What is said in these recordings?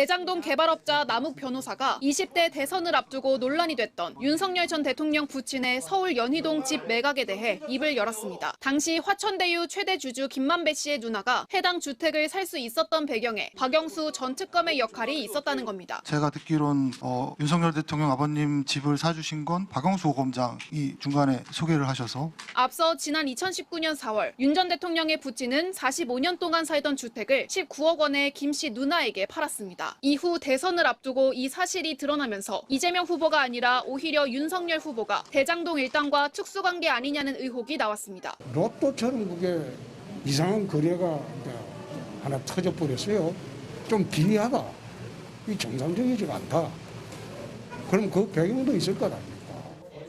대장동 개발업자 남욱 변호사가 20대 대선을 앞두고 논란이 됐던 윤석열 전 대통령 부친의 서울 연희동 집 매각에 대해 입을 열었습니다. 당시 화천대유 최대 주주 김만배 씨의 누나가 해당 주택을 살 수 있었던 배경에 박영수 전 특검의 역할이 있었다는 겁니다. 제가 듣기론 윤석열 대통령 아버님 집을 사주신 건 박영수 고검장이 중간에 소개를 하셔서 앞서 지난 2019년 4월 윤 전 대통령의 부친은 45년 동안 살던 주택을 19억 원에 김 씨 누나에게 팔았습니다. 이후 대선을 앞두고 이 사실이 드러나면서 이재명 후보가 아니라 오히려 윤석열 후보가 대장동 일당과 특수관계 아니냐는 의혹이 나왔습니다. 로또처럼 그게 이상한 거래가 하나 터져버렸어요. 좀 기이하다. 이 정상적이지가 않다. 그럼 그 배경도 있을 거다.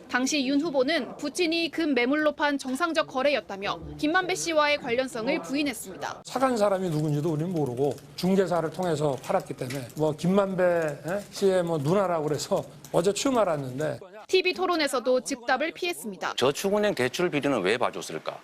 당시 윤 후보는 부친이 금 매물로 판 정상적 거래였다며 김만배 씨와의 관련성을 부인했습니다. 사간 사람이 누군지도 우리는 모르고 중개사를 통해서 팔았기 때문에 김만배 씨의 누나라고 그래서 어제 처음 알았는데 TV 토론에서도 즉답을 피했습니다. 저축은행 대출 비리는 왜 봐줬을까?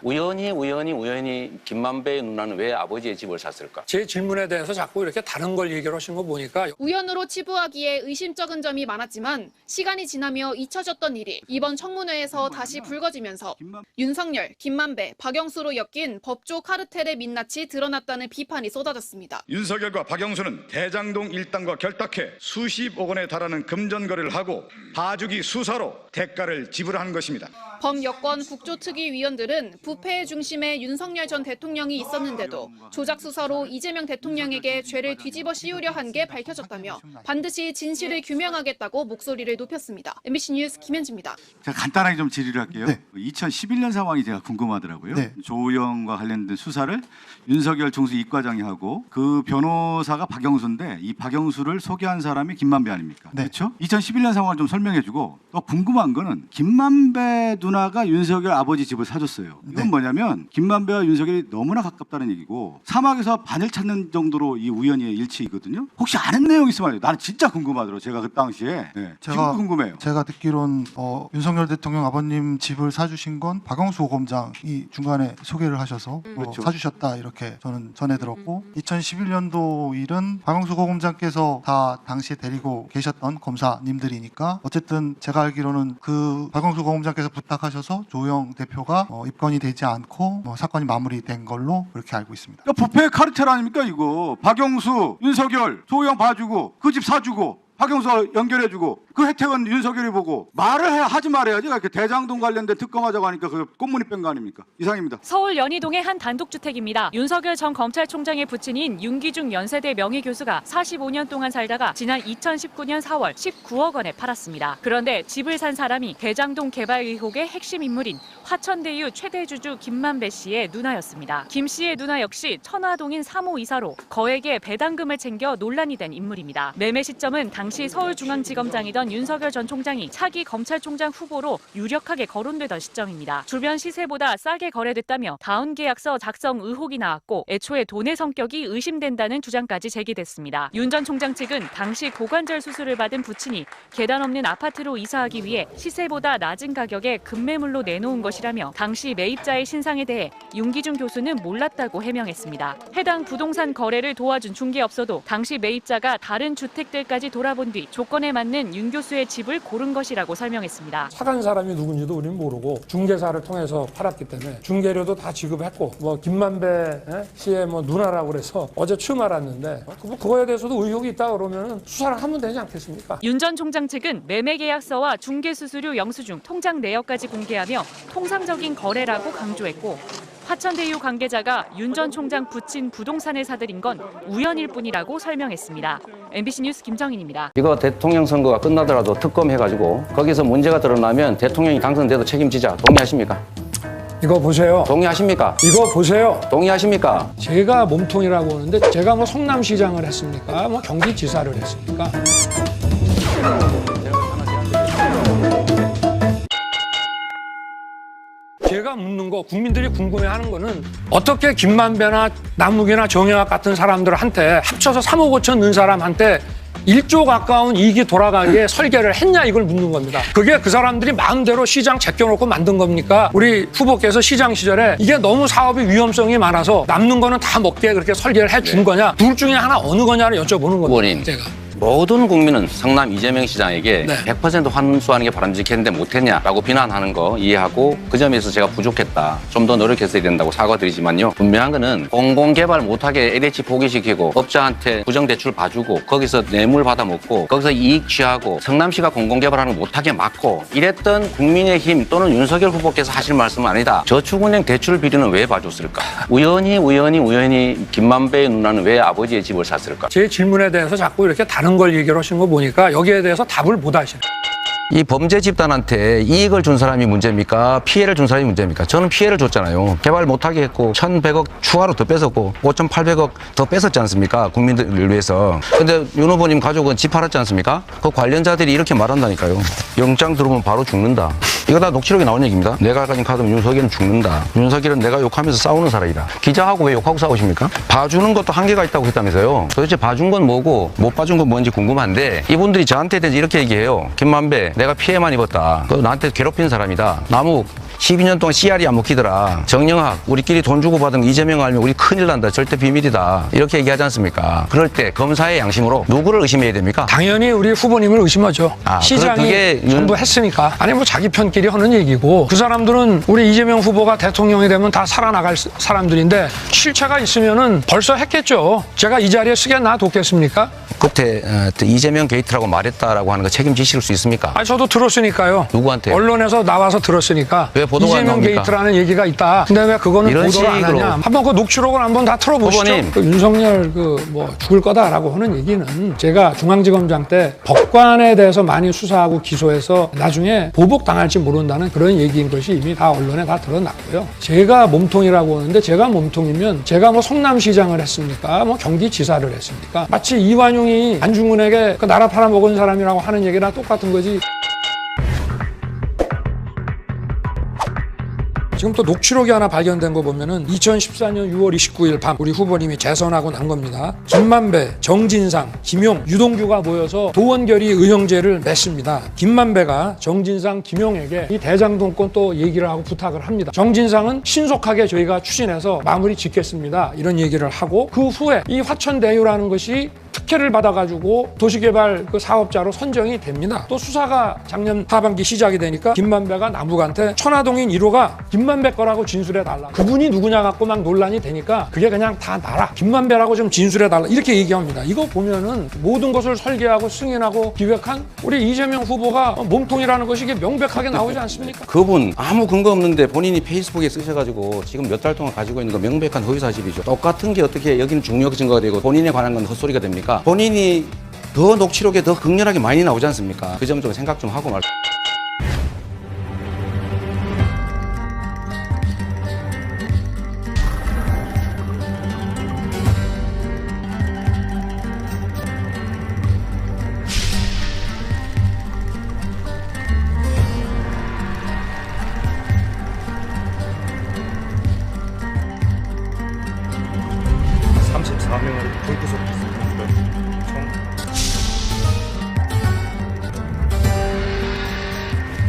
우연히 김만배의 누나는 왜 아버지의 집을 샀을까? 제 질문에 대해서 자꾸 이렇게 다른 걸 얘기를 하신 거 보니까 우연으로 치부하기에 의심쩍은 점이 많았지만 시간이 지나며 잊혀졌던 일이 이번 청문회에서 다시 불거지면서 윤석열, 김만배, 박영수로 엮인 법조 카르텔의 민낯이 드러났다는 비판이 쏟아졌습니다. 윤석열과 박영수는 대장동 일당과 결탁해 수십억 원에 달하는 금전 거래를 하고 봐주기 수사로 대가를 지불한 것입니다. 범여권 국조특위위원들은 부패의 중심에 윤석열 전 대통령이 있었는데도 조작 수사로 이재명 대통령에게 죄를 뒤집어 씌우려 한 게 밝혀졌다며 반드시 진실을 규명하겠다고 목소리를 높였습니다. MBC 뉴스 김현지입니다. 제가 간단하게 좀 질의를 할게요. 네. 2011년 상황이 제가 궁금하더라고요. 네. 조영과 관련된 수사를 윤석열 총수 이과장이 하고 그 변호사가 박영수인데 이 박영수를 소개한 사람이 김만배 아닙니까? 네. 그렇죠? 2011년 상황을 좀 설명해주고 또 궁금한 거는 김만배 누나가 윤석열 아버지 집을 사줬어요. 이건 네. 뭐냐면 김만배와 윤석열이 너무나 가깝다는 얘기고 사막에서 바늘 찾는 정도로 이 우연의 일치이거든요. 혹시 아는 내용 있으면 알려요. 나는 진짜 궁금하더라고요. 제가 그 당시에. 네. 지금도 궁금해요. 제가 듣기론 윤석열 대통령 아버님 집을 사주신 건 박영수 고검장이 중간에 소개를 하셔서 그렇죠. 사주셨다 이렇게 저는 전해 들었고 2011년도 일은 박영수 고검장께서 다 당시에 데리고 계셨던 검사님들이니까 어쨌든 제가 알기로는 그 박영수 고검장께서 부탁하셔서 조영 대표가 입건이 되지 않고 사건이 마무리된 걸로 그렇게 알고 있습니다. 그러니까 부패 카르텔 아닙니까 이거. 박영수, 윤석열, 조영 봐주고 그 집 사주고 박영수 연결해주고 그 혜택은 윤석열이 보고 말을 하지 말아야지. 이렇게 대장동 관련된 특검하자고 하니까 그 꽃무늬 뺀 거 아닙니까? 이상입니다. 서울 연희동의 한 단독주택입니다. 윤석열 전 검찰총장의 부친인 윤기중 연세대 명예교수가 45년 동안 살다가 지난 2019년 4월 19억 원에 팔았습니다. 그런데 집을 산 사람이 대장동 개발 의혹의 핵심 인물인 화천대유 최대 주주 김만배 씨의 누나였습니다. 김 씨의 누나 역시 천화동인 3호 이사로 거액의 배당금을 챙겨 논란이 된 인물입니다. 매매 시점은 당시 서울중앙지검장이던 윤석열 전 총장이 차기 검찰총장 후보로 유력하게 거론되던 시점입니다. 주변 시세보다 싸게 거래됐다며 다운 계약서 작성 의혹이 나왔고 애초에 돈의 성격이 의심된다는 주장까지 제기됐습니다. 윤 전 총장 측은 당시 고관절 수술을 받은 부친이 계단 없는 아파트로 이사하기 위해 시세보다 낮은 가격에 급매물로 내놓은 것이라며 당시 매입자의 신상에 대해 윤기중 교수는 몰랐다고 해명했습니다. 해당 부동산 거래를 도와준 중개업소도 당시 매입자가 다른 주택들까지 돌아본 뒤 조건에 맞는 윤 교수의 집을 고른 것이라고 설명했습니다. 사간 사람이 누군지도 우리는 모르고 중개사를 통해서 팔았기 때문에 중개료도 다 지급했고 김만배 씨의 누나라고 그래서 어제 처음 알았는데 그거에 대해서도 의혹이 있다 그러면 수사를 하면 되지 않겠습니까? 윤 전 총장 측은 매매 계약서와 중개 수수료 영수증, 통장 내역까지 공개하며 통상적인 거래라고 강조했고 화천대유 관계자가 윤 전 총장 부친 부동산을 사들인 건 우연일 뿐이라고 설명했습니다. MBC 뉴스 김정인입니다. 이거 대통령 선거가 끝나더라도 특검해가지고 거기서 문제가 드러나면 대통령이 당선돼도 책임지자. 동의하십니까? 이거 보세요. 동의하십니까? 이거 보세요. 동의하십니까? 제가 몸통이라고 하는데 제가 성남시장을 했습니까? 경기지사를 했습니까? 제가 묻는 거, 국민들이 궁금해하는 거는 어떻게 김만배나 남욱이나 정영학 같은 사람들한테 합쳐서 3억 5천 넣은 사람한테 1조 가까운 이익이 돌아가게 설계를 했냐 이걸 묻는 겁니다. 그게 그 사람들이 마음대로 시장 제껴놓고 만든 겁니까? 우리 후보께서 시장 시절에 이게 너무 사업이 위험성이 많아서 남는 거는 다 먹게 그렇게 설계를 해준 거냐? 둘 중에 하나 어느 거냐를 여쭤보는 겁니다. 의원님. 제가. 모든 국민은 성남 이재명 시장에게 네. 100% 환수하는 게 바람직했는데 못했냐라고 비난하는 거 이해하고 그 점에서 제가 부족했다. 좀 더 노력했어야 된다고 사과드리지만요. 분명한 거는 공공개발 못하게 LH 포기시키고 업자한테 부정대출 봐주고 거기서 뇌물 받아먹고 거기서 이익 취하고 성남시가 공공개발하는 거 못하게 막고 이랬던 국민의힘 또는 윤석열 후보께서 하실 말씀은 아니다. 저축은행 대출 비리는 왜 봐줬을까? 우연히 김만배의 누나는 왜 아버지의 집을 샀을까? 제 질문에 대해서 자꾸 이렇게 다른 걸 얘기를 하시는 거 보니까 여기에 대해서 답을 못 하시네. 이 범죄 집단한테 이익을 준 사람이 문제입니까? 피해를 준 사람이 문제입니까? 저는 피해를 줬잖아요. 개발 못하게 했고 1,100억 추가로 더 뺏었고 5,800억 더 뺏었지 않습니까? 국민들을 위해서. 근데 윤 후보님 가족은 집 팔았지 않습니까? 그 관련자들이 이렇게 말한다니까요. 영장 들어오면 바로 죽는다. 이거 다 녹취록에 나온 얘기입니다. 내가 가진 카드면 윤석열은 죽는다. 윤석열은 내가 욕하면서 싸우는 사람이다. 기자하고 왜 욕하고 싸우십니까? 봐주는 것도 한계가 있다고 했다면서요. 도대체 봐준 건 뭐고 못 봐준 건 뭔지 궁금한데 이분들이 저한테 대해서 이렇게 얘기해요. 김만배 내가 피해만 입었다. 그 나한테 괴롭힌 사람이다. 남욱 12년 동안 CR이 안 먹히더라. 정영학 우리끼리 돈 주고 받은 이재명 알면 우리 큰일 난다. 절대 비밀이다. 이렇게 얘기하지 않습니까? 그럴 때 검사의 양심으로 누구를 의심해야 됩니까? 당연히 우리 후보님을 의심하죠. 시장이 그게 전부 했으니까. 아니 뭐 자기 편끼리 하는 얘기고 그 사람들은 우리 이재명 후보가 대통령이 되면 다 살아나갈 사람들인데 실체가 있으면은 벌써 했겠죠. 제가 이 자리에 쓰게 놔뒀겠습니까? 그때 이재명 게이트라고 말했다라고 하는 거 책임지실 수 있습니까? 아니 저도 들었으니까요. 누구한테? 언론에서 나와서 들었으니까. 왜 보도가 안 이재명 나옵니까? 게이트라는 얘기가 있다. 근데 왜 그거는 이런 보도를 안 식으로. 하냐? 한번 그 녹취록을 한번 다 틀어보시죠. 후보님. 그 윤석열 뭐 죽을 거다라고 하는 얘기는 제가 중앙지검장 때 법관에 대해서 많이 수사하고 기소해서 나중에 보복당할지 모른다는 그런 얘기인 것이 이미 다 언론에 다 드러났고요. 제가 몸통이라고 하는데 제가 몸통이면 제가 뭐 성남시장을 했습니까? 뭐 경기지사를 했습니까? 마치 이완용이 안중근에게 그 나라 팔아먹은 사람이라고 하는 얘기랑 똑같은 거지. 지금 또 녹취록이 하나 발견된 거 보면은 2014년 6월 29일 밤 우리 후보님이 재선하고 난 겁니다. 김만배, 정진상, 김용, 유동규가 모여서 도원결의 의형제를 맺습니다. 김만배가 정진상, 김용에게 이 대장동권 또 얘기를 하고 부탁을 합니다. 정진상은 신속하게 저희가 추진해서 마무리 짓겠습니다. 이런 얘기를 하고 그 후에 이 화천대유라는 것이 특혜를 받아가지고 도시개발 그 사업자로 선정이 됩니다. 또 수사가 작년 하반기 시작이 되니까 김만배가 남욱한테 천화동인 1호가 김만배 거라고 진술해달라. 그분이 누구냐 갖고 막 논란이 되니까 그게 그냥 다 나라. 김만배라고 좀 진술해달라. 이렇게 얘기합니다. 이거 보면은 모든 것을 설계하고 승인하고 기획한 우리 이재명 후보가 몸통이라는 것이 이게 명백하게 나오지 않습니까? 그분 아무 근거 없는데 본인이 페이스북에 쓰셔가지고 지금 몇 달 동안 가지고 있는 거 명백한 허위사실이죠. 똑같은 게 어떻게 여기는 중요하게 증거가 되고 본인에 관한 건 헛소리가 됩니까? 본인이 더 녹취록에 더 극렬하게 많이 나오지 않습니까? 그 점 좀 생각 좀 하고 말씀.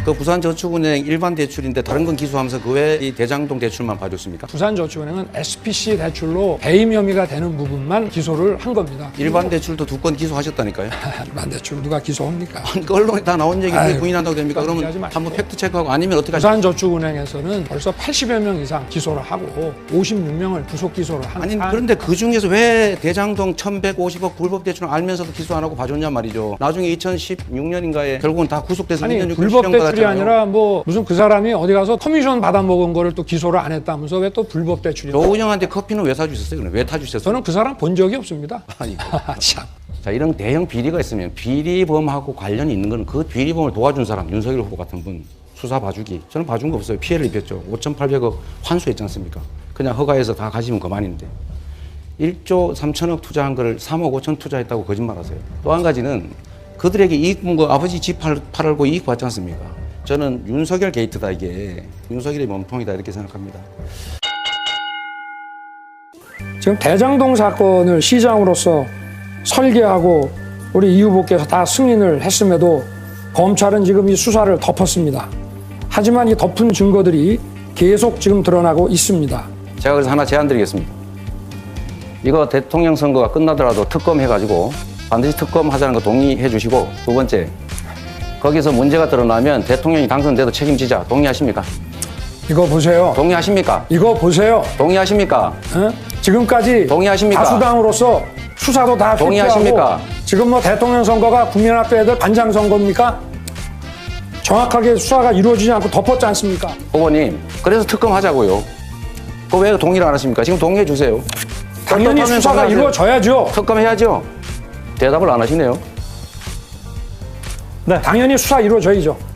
그 부산저축은행 일반 대출인데 다른 건 기소하면서 그 외 이 대장동 대출만 봐줬습니까? 부산저축은행은 SPC 대출로 배임 혐의가 되는 부분만 기소를 한 겁니다. 일반 대출도 2건 기소하셨다니까요. 일반 대출 누가 기소합니까? 아니, 그 언론에 다 나온 얘기 왜 아유, 부인한다고 됩니까? 그러지 그러면 마시고. 한번 팩트 체크하고 아니면 어떻게 하십니까? 부산저축은행에서는 벌써 80여 명 이상 기소를 하고 56명을 구속 기소를 한. 아니 그런데 그 중에서 왜 대장동 1,150억 불법 대출을 알면서도 기소 안 하고 봐줬냐 말이죠. 나중에 2016년인가에 결국은 다 구속돼서 아니 2년 6개월 불법 실형 대출이 받았잖아요. 아니라 뭐 무슨 그 사람이 어디 가서 커미션 받아먹은 거를 또 기소를 안 했다면서 왜 또 불법 대출이? 조은영한테 커피는 왜 사주셨어요? 그럼 왜 타주셨어요? 저는 그 사람 본 적이 없습니다. 아니 참. 자 이런 대형 비리가 있으면 비리범하고 관련이 있는 건 그 비리범을 도와준 사람 윤석열 후보 같은 분 수사 봐주기. 저는 봐준 거 없어요. 피해를 입혔죠. 5,800억 환수했지 않습니까? 그냥 허가해서 다 가시면 그만인데 1조 3천억 투자한 거를 3억 5천 투자했다고 거짓말하세요. 또 한 가지는 그들에게 이익 본 거 아버지 집 팔고 이익 받지 않습니까? 저는 윤석열 게이트다, 이게. 윤석열의 몸통이다, 이렇게 생각합니다. 지금 대장동 사건을 시장으로서 설계하고 우리 이 후보께서 다 승인을 했음에도 검찰은 지금 이 수사를 덮었습니다. 하지만 이 덮은 증거들이 계속 지금 드러나고 있습니다. 제가 그래서 하나 제안드리겠습니다. 이거 대통령 선거가 끝나더라도 특검해가지고 반드시 특검하자는 거 동의해 주시고, 두 번째, 거기서 문제가 드러나면 대통령이 당선돼도 책임지자. 동의하십니까? 이거 보세요. 동의하십니까? 이거 보세요. 동의하십니까? 어? 지금까지 동의하십니까? 다수당으로서 수사도 다 동의하십니까? 실패하고 지금 뭐 대통령 선거가 국민학교 애들 반장 선거입니까? 정확하게 수사가 이루어지지 않고 덮었지 않습니까? 후보님, 그래서 특검하자고요. 그거 왜 동의를 안 하십니까? 지금 동의해 주세요. 당연히 특검하면 수사가 동의하세요. 이루어져야죠. 특검해야죠. 대답을 안 하시네요. 네, 당연히 수사 이루어져야죠.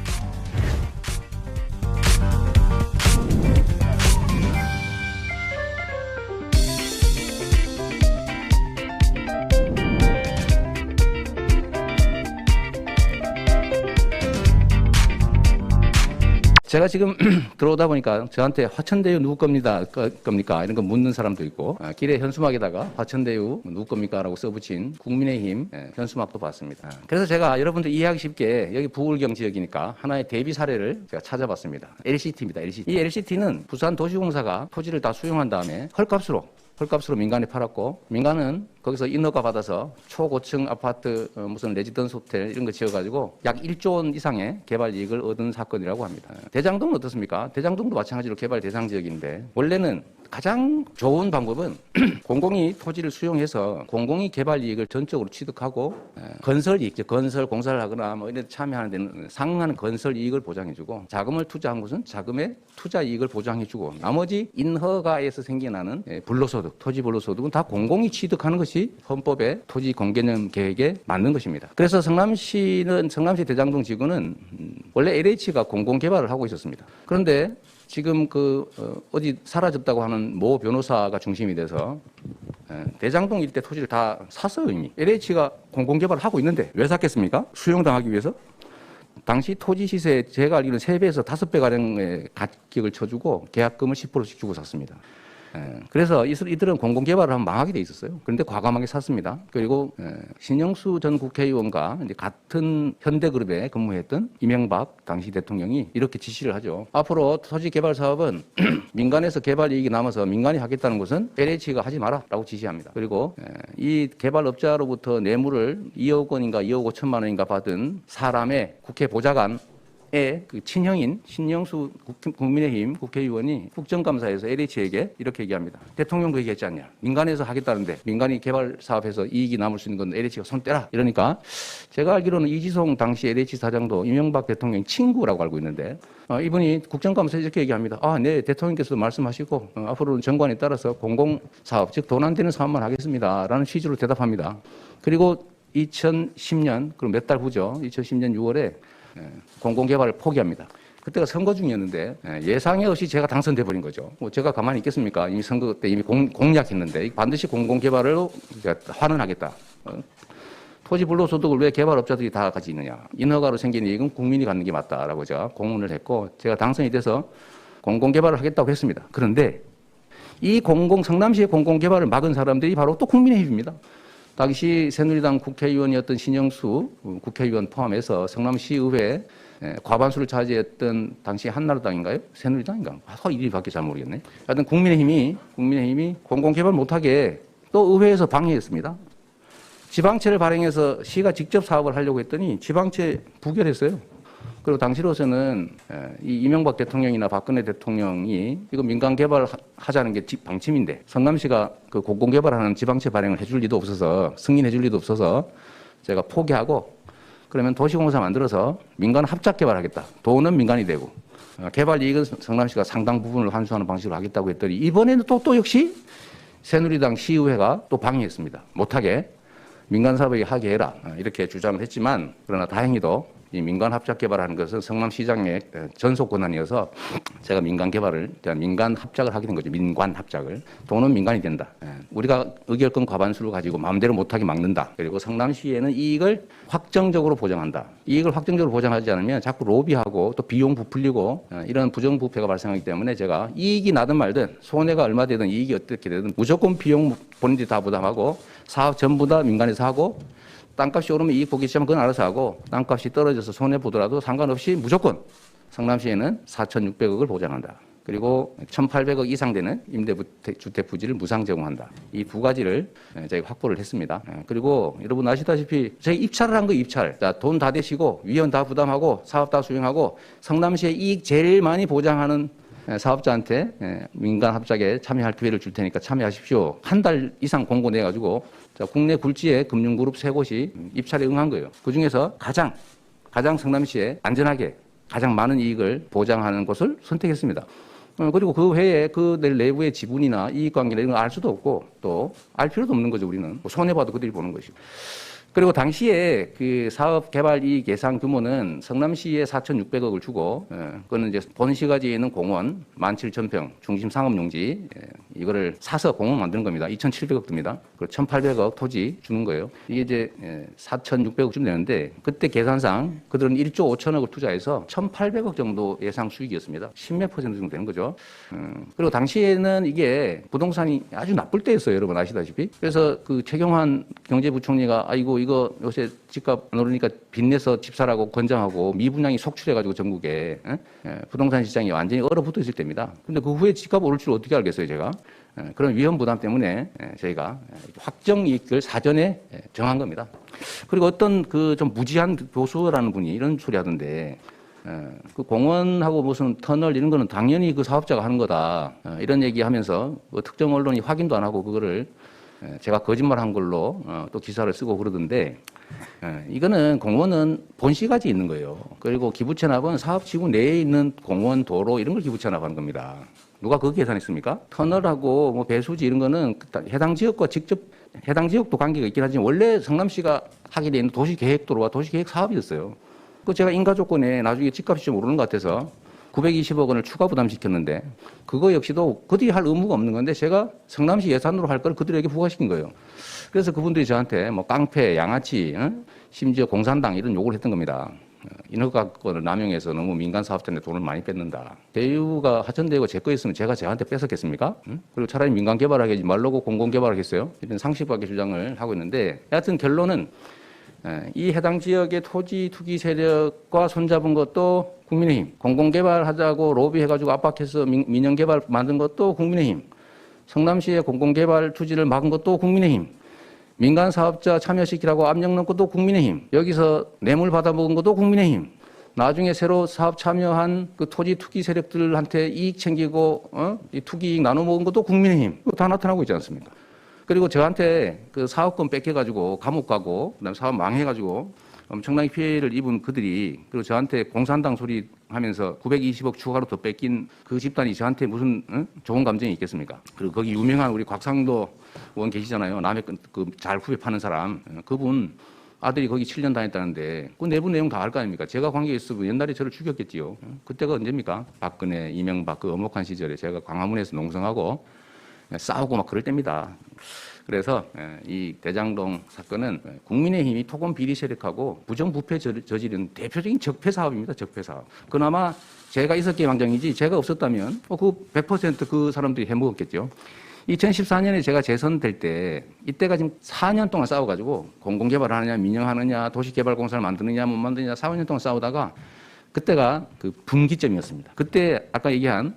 제가 지금 들어오다 보니까 저한테 화천대유 누구 겁니다, 겁니까? 이런 거 묻는 사람도 있고, 길에 현수막에다가 화천대유 누구 겁니까? 라고 써붙인 국민의힘 현수막도 봤습니다. 그래서 제가 여러분들 이해하기 쉽게 여기 부울경 지역이니까 하나의 대비 사례를 제가 찾아봤습니다. LCT입니다. LCT. 이 LCT는 부산 도시공사가 토지를 다 수용한 다음에 헐값으로 민간에 팔았고, 민간은 거기서 인허가 받아서 초고층 아파트 무슨 레지던스 호텔 이런 거 지어가지고 약 1조 원 이상의 개발 이익을 얻은 사건이라고 합니다. 대장동은 어떻습니까? 대장동도 마찬가지로 개발 대상 지역인데, 원래는 가장 좋은 방법은 공공이 토지를 수용해서 공공이 개발 이익을 전적으로 취득하고 건설 이익, 건설 공사를 하거나 뭐 이런 데 참여하는 데는 상응하는 건설 이익을 보장해주고, 자금을 투자한 곳은 자금의 투자 이익을 보장해주고, 나머지 인허가에서 생겨나는 불로소득, 토지 불로소득은 다 공공이 취득하는 것이 헌법의 토지 공개념 계획에 맞는 것입니다. 그래서 성남시 대장동 지구는 원래 LH가 공공 개발을 하고 있었습니다. 그런데 지금 어디 사라졌다고 하는 모 변호사가 중심이 돼서 대장동 일대 토지를 다 샀어요, 이미. LH가 공공 개발을 하고 있는데 왜 샀겠습니까? 수용당하기 위해서? 당시 토지 시세 제가 알기로는 3배에서 5배 가량의 가격을 쳐주고 계약금을 10%씩 주고 샀습니다. 그래서 이들은 공공개발을 하면 망하게 돼 있었어요. 그런데 과감하게 샀습니다. 그리고 신영수 전 국회의원과 이제 같은 현대그룹에 근무했던 이명박 당시 대통령이 이렇게 지시를 하죠. 앞으로 토지 개발 사업은 민간에서 개발 이익이 남아서 민간이 하겠다는 것은 LH가 하지 마라라고 지시합니다. 그리고 이 개발업자로부터 뇌물을 2억 원인가 2억 5천만 원인가 받은 사람의 국회 보좌관 그 친형인 신영수 국민의힘 국회의원이 국정감사에서 LH에게 이렇게 얘기합니다. 대통령도 얘기했지 않냐. 민간에서 하겠다는데 민간이 개발 사업에서 이익이 남을 수 있는 건 LH가 손 떼라. 이러니까 제가 알기로는 이지송 당시 LH 사장도 이명박 대통령 친구라고 알고 있는데 이분이 국정감사에서 이렇게 얘기합니다. 네, 대통령께서도 말씀하시고 앞으로는 정관에 따라서 공공사업, 즉 돈 안 되는 사업만 하겠습니다. 라는 취지로 대답합니다. 그리고 2010년, 그럼 몇 달 후죠. 2010년 6월에 공공개발을 포기합니다. 그때가 선거 중이었는데 예상에 없이 제가 당선돼 버린 거죠. 뭐 제가 가만히 있겠습니까? 이미 선거 때 이미 공약했는데 반드시 공공개발로 환원하겠다. 토지 불로소득을 왜 개발업자들이 다 가지고 있느냐. 인허가로 생긴 이익은 국민이 갖는 게 맞다라고 제가 공언을 했고, 제가 당선이 돼서 공공개발을 하겠다고 했습니다. 그런데 이 성남시의 공공개발을 막은 사람들이 바로 또 국민의힘입니다. 당시 새누리당 국회의원이었던 신영수 국회의원 포함해서 성남시의회 과반수를 차지했던 당시 한나라당인가요? 새누리당인가? 이름밖에 잘 모르겠네. 하여튼 국민의힘이 공공개발 못하게 또 의회에서 방해했습니다. 지방채를 발행해서 시가 직접 사업을 하려고 했더니 지방채 부결했어요. 그리고 당시로서는 이 이명박 대통령이나 박근혜 대통령이 이거 민간 개발하자는 게 방침인데 성남시가 그 공공개발하는 지방채 발행을 해줄 리도 없어서, 승인해줄 리도 없어서 제가 포기하고, 그러면 도시공사 만들어서 민간 합작 개발하겠다. 돈은 민간이 되고 개발 이익은 성남시가 상당 부분을 환수하는 방식으로 하겠다고 했더니 이번에는 또 역시 새누리당 시의회가 또 방해했습니다. 못하게 민간 사업에 하게 해라 이렇게 주장을 했지만, 그러나 다행히도 이 민간 합작 개발하는 것은 성남시장의 전속 권한이어서 제가 민간 개발을, 민간 합작을 하게 된 거죠. 민관 합작을. 돈은 민간이 된다. 우리가 의결권 과반수를 가지고 마음대로 못하게 막는다. 그리고 성남시에는 이익을 확정적으로 보장한다. 이익을 확정적으로 보장하지 않으면 자꾸 로비하고 또 비용 부풀리고 이런 부정부패가 발생하기 때문에 제가 이익이 나든 말든 손해가 얼마 되든 이익이 어떻게 되든 무조건 비용 본인들이 다 부담하고 사업 전부 다 민간에서 하고 땅값이 오르면 이익 보기 시작하면 그건 알아서 하고 땅값이 떨어져서 손해보더라도 상관없이 무조건 성남시에는 4,600억을 보장한다. 그리고 1,800억 이상 되는 임대주택 부지를 무상 제공한다. 이 두 가지를 저희가 확보를 했습니다. 그리고 여러분 아시다시피 저희 입찰을 한 거예요. 입찰. 자, 돈 다 대시고 위원 다 부담하고 사업 다 수행하고 성남시의 이익 제일 많이 보장하는 사업자한테 민간 합작에 참여할 기회를 줄 테니까 참여하십시오. 한 달 이상 공고 내가지고 국내 굴지의 금융그룹 3곳이 입찰에 응한 거예요. 그중에서 가장 성남시에 안전하게 가장 많은 이익을 보장하는 곳을 선택했습니다. 그리고 그 외에 그들 내부의 지분이나 이익관계나 이런 거 알 수도 없고 또 알 필요도 없는 거죠. 우리는 손해봐도 그들이 보는 것이고. 그리고 당시에 그 사업 개발 이익 예상 규모는 성남시에 4,600억을 주고, 그거는 이제 본시가지에 있는 공원 17,000평 중심 상업용지 이거를 사서 공원 만드는 겁니다. 2,700억 듭니다. 그리고 1,800억 토지 주는 거예요. 이게 이제 4,600억쯤 되는데 그때 계산상 그들은 1조 5천억을 투자해서 1,800억 정도 예상 수익이었습니다. 10몇 % 정도 되는 거죠. 그리고 당시에는 이게 부동산이 아주 나쁠 때였어요. 여러분 아시다시피. 그래서 그 최경환 경제부총리가 아이고 이거 요새 집값 안 오르니까 빚내서 집 사라고 권장하고 미분양이 속출해가지고 전국에 부동산 시장이 완전히 얼어붙어 있을 때입니다. 근데 그 후에 집값 오를 줄 어떻게 알겠어요, 제가? 그런 위험 부담 때문에 저희가 확정 이익을 사전에 정한 겁니다. 그리고 어떤 그 좀 무지한 교수라는 분이 이런 소리 하던데 그 공원하고 무슨 터널 이런 거는 당연히 그 사업자가 하는 거다. 이런 얘기 하면서 뭐 특정 언론이 확인도 안 하고 그거를 제가 거짓말한 걸로 또 기사를 쓰고 그러던데 이거는 공원은 본시가지에 있는 거예요. 그리고 기부채납은 사업지구 내에 있는 공원, 도로 이런 걸 기부채납하는 겁니다. 누가 그거 계산했습니까? 터널하고 뭐 배수지 이런 거는 해당 지역과 직접 해당 지역도 관계가 있긴 하지만 원래 성남시가 하게 돼 있는 도시계획도로와 도시계획 사업이었어요. 그 제가 인가조건에 나중에 집값이 좀 오르는 것 같아서 920억 원을 추가 부담시켰는데 그거 역시도 그들이 할 의무가 없는 건데 제가 성남시 예산으로 할 걸 그들에게 부과시킨 거예요. 그래서 그분들이 저한테 뭐 깡패, 양아치, 심지어 공산당 이런 욕을 했던 겁니다. 인허가권을 남용해서 너무 민간 사업자한테 돈을 많이 뺏는다. 대유가 하천대유가 제 거였으면 제가 저한테 뺏었겠습니까? 그리고 차라리 민간 개발하지 말라고 공공개발하겠어요? 이런 상식밖의 주장을 하고 있는데 여하튼 결론은 이 해당 지역의 토지 투기 세력과 손잡은 것도 국민의힘, 공공개발하자고 로비해가지고 압박해서 민영개발 만든 것도 국민의힘, 성남시의 공공개발 투지를 막은 것도 국민의힘, 민간 사업자 참여시키라고 압력 넣은 것도 국민의힘, 여기서 뇌물 받아먹은 것도 국민의힘, 나중에 새로 사업 참여한 그 토지 투기 세력들한테 이익 챙기고 이 투기 이익 나눠 먹은 것도 국민의힘, 그거 다 나타나고 있지 않습니까? 그리고 저한테 그 사업권 뺏겨가지고 감옥 가고 그다음에 사업 망해가지고 엄청나게 피해를 입은 그들이 그리고 저한테 공산당 소리 하면서 920억 추가로 더 뺏긴 그 집단이 저한테 무슨 좋은 감정이 있겠습니까? 그리고 거기 유명한 우리 곽상도 의원 계시잖아요. 남의 그 잘 후배 파는 사람. 그분 아들이 거기 7년 다녔다는데 그 내부 내용 다 알 거 아닙니까? 제가 관계 있으면 옛날에 저를 죽였겠지요. 그때가 언제입니까? 박근혜, 이명박 그 엄혹한 시절에 제가 광화문에서 농성하고 싸우고 막 그럴 때입니다. 그래서 이 대장동 사건은 국민의힘이 토건 비리 세력하고 부정부패 저지른 대표적인 적폐 사업입니다. 적폐 사업. 그나마 제가 있었기에 망정이지 제가 없었다면 그 100% 그 사람들이 해먹었겠죠. 2014년에 제가 재선될 때 이때가 지금 4년 동안 싸워가지고 공공개발 하느냐 민영하느냐 도시개발공사를 만드느냐 못 만드느냐 4년 동안 싸우다가 그때가 그 분기점이었습니다. 그때 아까 얘기한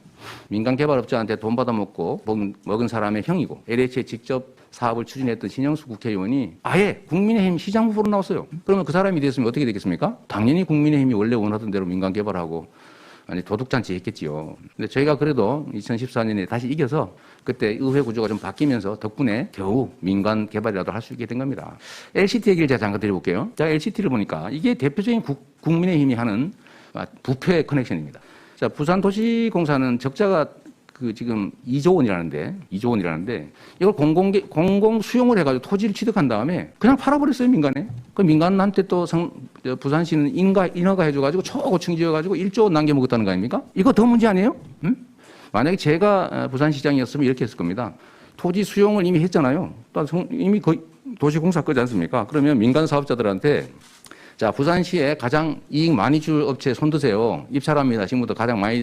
민간 개발업자한테 돈 받아먹고 먹은 사람의 형이고 LH에 직접 사업을 추진했던 신영수 국회의원이 아예 국민의힘 시장 후보로 나왔어요. 그러면 그 사람이 됐으면 어떻게 되겠습니까? 당연히 국민의힘이 원래 원하던 대로 민간 개발하고 아니 도둑잔치 했겠지요. 근데 저희가 그래도 2014년에 다시 이겨서 그때 의회 구조가 좀 바뀌면서 덕분에 겨우 민간 개발이라도 할 수 있게 된 겁니다. LCT 얘기를 제가 잠깐 드려볼게요. 자, LCT를 보니까 이게 대표적인 국민의힘이 하는 부패 커넥션입니다. 자, 부산도시공사는 적자가 그 지금 2조 원이라는데 이걸 공공 수용을 해가지고 토지를 취득한 다음에 그냥 팔아버렸어요 민간에. 그 민간한테 또 부산시는 인허가 해줘가지고 초고층 지어가지고 1조 원 남겨 먹었다는 거 아닙니까? 이거 더 문제 아니에요? 응? 만약에 제가 부산시장이었으면 이렇게 했을 겁니다. 토지 수용을 이미 했잖아요. 이미 거의 도시공사 거지 않습니까? 그러면 민간 사업자들한테 자, 부산시에 가장 이익 많이 줄 업체 손드세요. 입찰합니다. 지금부터 가장 많이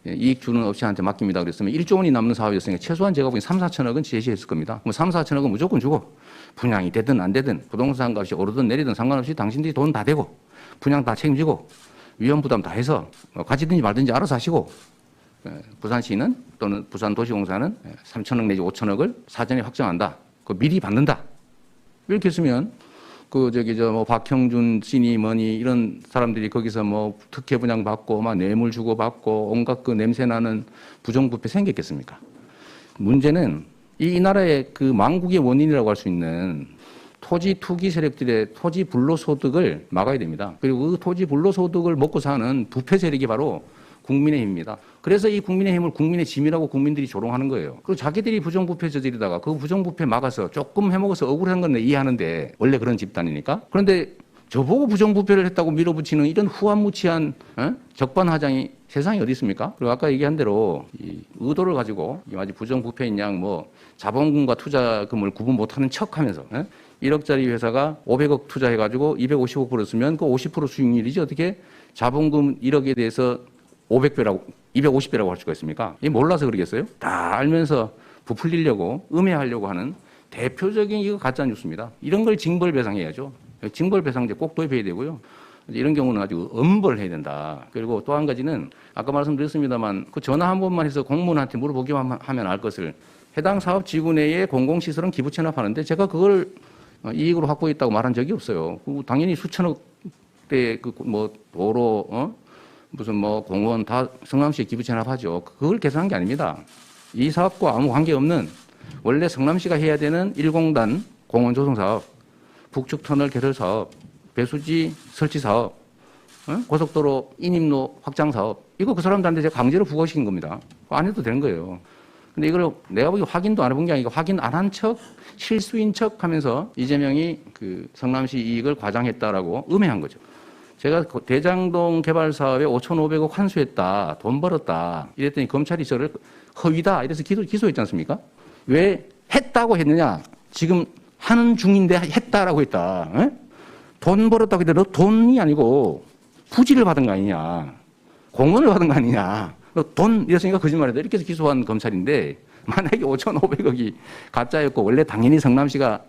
이익 주는 업체한테 맡깁니다. 그랬으면 1조 원이 남는 사업이었으니까 최소한 제가 보기엔 3, 4천억은 제시했을 겁니다. 그럼 3, 4천억은 무조건 주고 분양이 되든 안 되든 부동산 값이 오르든 내리든 상관없이 당신들이 돈 다 대고 분양 다 책임지고 위험 부담 다 해서 가지든지 말든지 알아서 하시고 부산시는 또는 부산도시공사는 3천억 내지 5천억을 사전에 확정한다. 그 미리 받는다. 이렇게 했으면 뭐 박형준 씨니 뭐니 이런 사람들이 거기서 뭐 특혜 분양 받고 막 뇌물 주고 받고 온갖 그 냄새 나는 부정부패 생겼겠습니까? 문제는 이 나라의 그 망국의 원인이라고 할 수 있는 토지 투기 세력들의 토지 불로소득을 막아야 됩니다. 그리고 그 토지 불로소득을 먹고 사는 부패 세력이 바로 국민의힘입니다. 그래서 이 국민의힘을 국민의 짐이라고 국민들이 조롱하는 거예요. 그리고 자기들이 부정부패 저지르다가 그 부정부패 막아서 조금 해먹어서 억울한 건 이해하는데 원래 그런 집단이니까. 그런데 저보고 부정부패를 했다고 밀어붙이는 이런 후한무치한 적반하장이 세상에 어디 있습니까? 그리고 아까 얘기한 대로 이 의도를 가지고 이 마치 부정부패인 양 뭐 자본금과 투자금을 구분 못하는 척하면서 1억짜리 회사가 500억 투자해가지고 250억 벌었으면 그 50% 수익률이지 어떻게 자본금 1억에 대해서 500배라고 250배라고 할 수가 있습니까? 이 몰라서 그러겠어요? 다 알면서 부풀리려고 음해하려고 하는 대표적인 이거 가짜 뉴스입니다. 이런 걸 징벌배상해야죠. 징벌배상제 꼭 도입해야 되고요. 이런 경우는 아주 엄벌해야 된다. 그리고 또 한 가지는 아까 말씀드렸습니다만 그 전화 한 번만 해서 공무원한테 물어보기만 하면 알 것을 해당 사업 지구 내에 공공시설은 기부 체납하는데 제가 그걸 이익으로 확보했다고 말한 적이 없어요. 당연히 수천억 대 그 뭐 도로 무슨 뭐 공원 다 성남시에 기부 체납하죠. 그걸 계산한 게 아닙니다. 이 사업과 아무 관계없는 원래 성남시가 해야 되는 1공단 공원 조성 사업, 북측 터널 개설 사업, 배수지 설치 사업, 고속도로 인임로 확장 사업, 이거 그 사람들한테 제가 강제로 부과시킨 겁니다. 안 해도 되는 거예요. 근데 이걸 내가 보기 확인도 안 해본 게 아니고 확인 안 한 척, 실수인 척 하면서 이재명이 그 성남시 이익을 과장했다라고 음해한 거죠. 제가 대장동 개발 사업에 5,500억 환수했다, 돈 벌었다 이랬더니 검찰이 저를 허위다 이래서 기소했지 않습니까? 왜 했다고 했느냐? 지금 하는 중인데 했다라고 했다. 에? 돈 벌었다고 했는데 너 돈이 아니고 부지를 받은 거 아니냐? 공원을 받은 거 아니냐? 너 돈 이랬으니까 거짓말이다. 이렇게 해서 기소한 검찰인데 만약에 5,500억이 가짜였고 원래 당연히 성남시가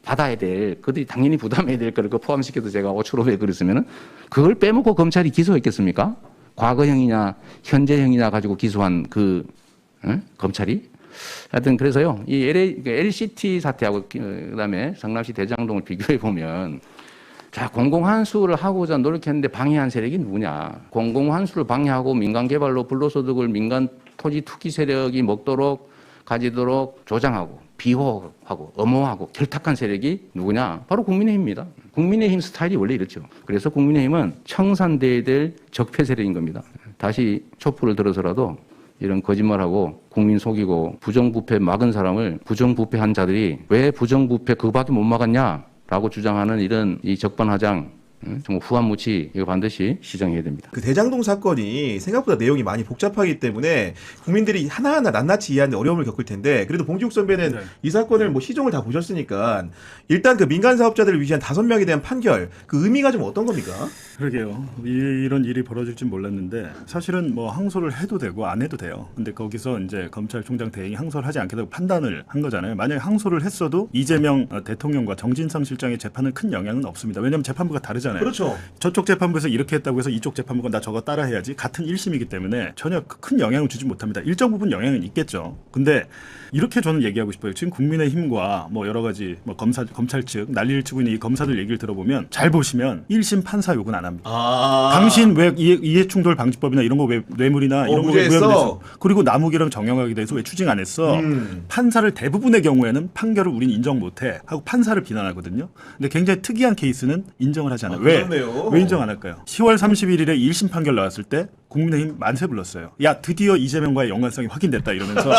받아야 될, 그들이 당연히 부담해야 될 거를 포함시켜서 제가 5,500억 그랬으면은 그걸 빼먹고 검찰이 기소했겠습니까? 과거형이냐 현재형이냐 가지고 기소한 그 검찰이? 하여튼 그래서요, 이 LCT 사태하고 그다음에 성남시 대장동을 비교해 보면 자, 공공환수를 하고자 노력했는데 방해한 세력이 누구냐? 공공환수를 방해하고 민간개발로 불로소득을 민간 토지 투기 세력이 먹도록 가지도록 조장하고 비호하고 엄호하고 결탁한 세력이 누구냐? 바로 국민의힘입니다. 국민의힘 스타일이 원래 이렇죠. 그래서 국민의힘은 청산돼야 될 적폐 세력인 겁니다. 다시 촛불을 들어서라도 이런 거짓말하고 국민 속이고 부정부패 막은 사람을 부정부패한 자들이 왜 부정부패 그거밖에 못 막았냐라고 주장하는 이런 이 적반하장 정말 후한무치 이거 반드시 시정해야 됩니다. 그 대장동 사건이 생각보다 내용이 많이 복잡하기 때문에 국민들이 하나하나 낱낱이 이해하는 어려움을 겪을 텐데 그래도 봉지욱 선배는 이 사건을 뭐 시종을 다 보셨으니까 일단 그 민간 사업자들을 위시한 5명에 대한 판결 그 의미가 좀 어떤 겁니까? 그러게요. 이런 일이 벌어질 줄 몰랐는데 사실은 뭐 항소를 해도 되고 안 해도 돼요. 근데 거기서 이제 검찰총장 대행이 항소를 하지 않겠다고 판단을 한 거잖아요. 만약에 항소를 했어도 이재명 대통령과 정진상 실장의 재판은 큰 영향은 없습니다. 왜냐하면 재판부가 다르잖아요. 그렇죠. 저쪽 재판부에서 이렇게 했다고 해서 이쪽 재판부가 나 저거 따라 해야지 같은 1심이기 때문에 전혀 큰 영향을 주지 못합니다. 일정 부분 영향은 있겠죠. 근데 이렇게 저는 얘기하고 싶어요. 지금 국민의힘과 뭐 여러 가지 뭐 검찰 측 난리를 치고 있는 이 검사들 얘기를 들어보면 잘 보시면 1심 판사 욕은 안 합니다. 당신 왜 이해충돌 방지법이나 이런 거 왜 뇌물이나 이런 거 왜 했어? 그리고 남욱이랑 정영학에 대해서 왜 추징 안 했어? 판사를 대부분의 경우에는 판결을 우린 인정 못해 하고 판사를 비난하거든요. 근데 굉장히 특이한 케이스는 인정을 하지 않아요. 왜 인정 안 할까요? 10월 31일에 1심 판결 나왔을 때 국민의힘 만세 불렀어요. 야 드디어 이재명과의 연관성이 확인됐다 이러면서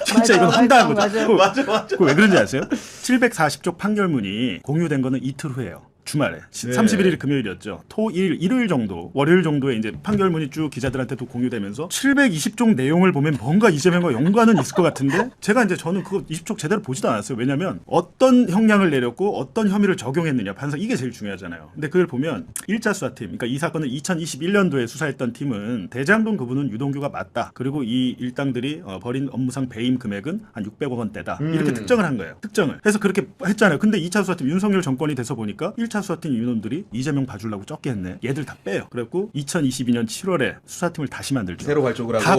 진짜 이건 황당한 거죠. 맞아. 왜 그런지 아세요? 740쪽 판결문이 공유된 거는 이틀 후예요. 주말에 31일이 금요일이었죠. 일요일 정도, 월요일 정도에 이제 판결문이 쭉 기자들한테도 공유되면서 720쪽 내용을 보면 뭔가 이재명과 연관은 있을 것 같은데 저는 그거 20쪽 제대로 보지도 않았어요. 왜냐하면 어떤 형량을 내렸고 어떤 혐의를 적용했느냐 판사 이게 제일 중요하잖아요. 근데 그걸 보면 1차 수사팀, 그러니까 이 사건을 2021년도에 수사했던 팀은 대장동 그분은 유동규가 맞다. 그리고 이 일당들이 벌인 업무상 배임 금액은 한 600억 원대다. 이렇게 특정을 한 거예요. 특정을. 해서 그렇게 했잖아요. 근데 2차 수사팀 윤석열 정권이 돼서 보니까 1차 수사팀 인원들이 이재명 봐주려고 적게 했네. 얘들 다 빼요. 그래갖고 2022년 7월에 수사팀을 다시 만들죠. 새로 발족을 하고 다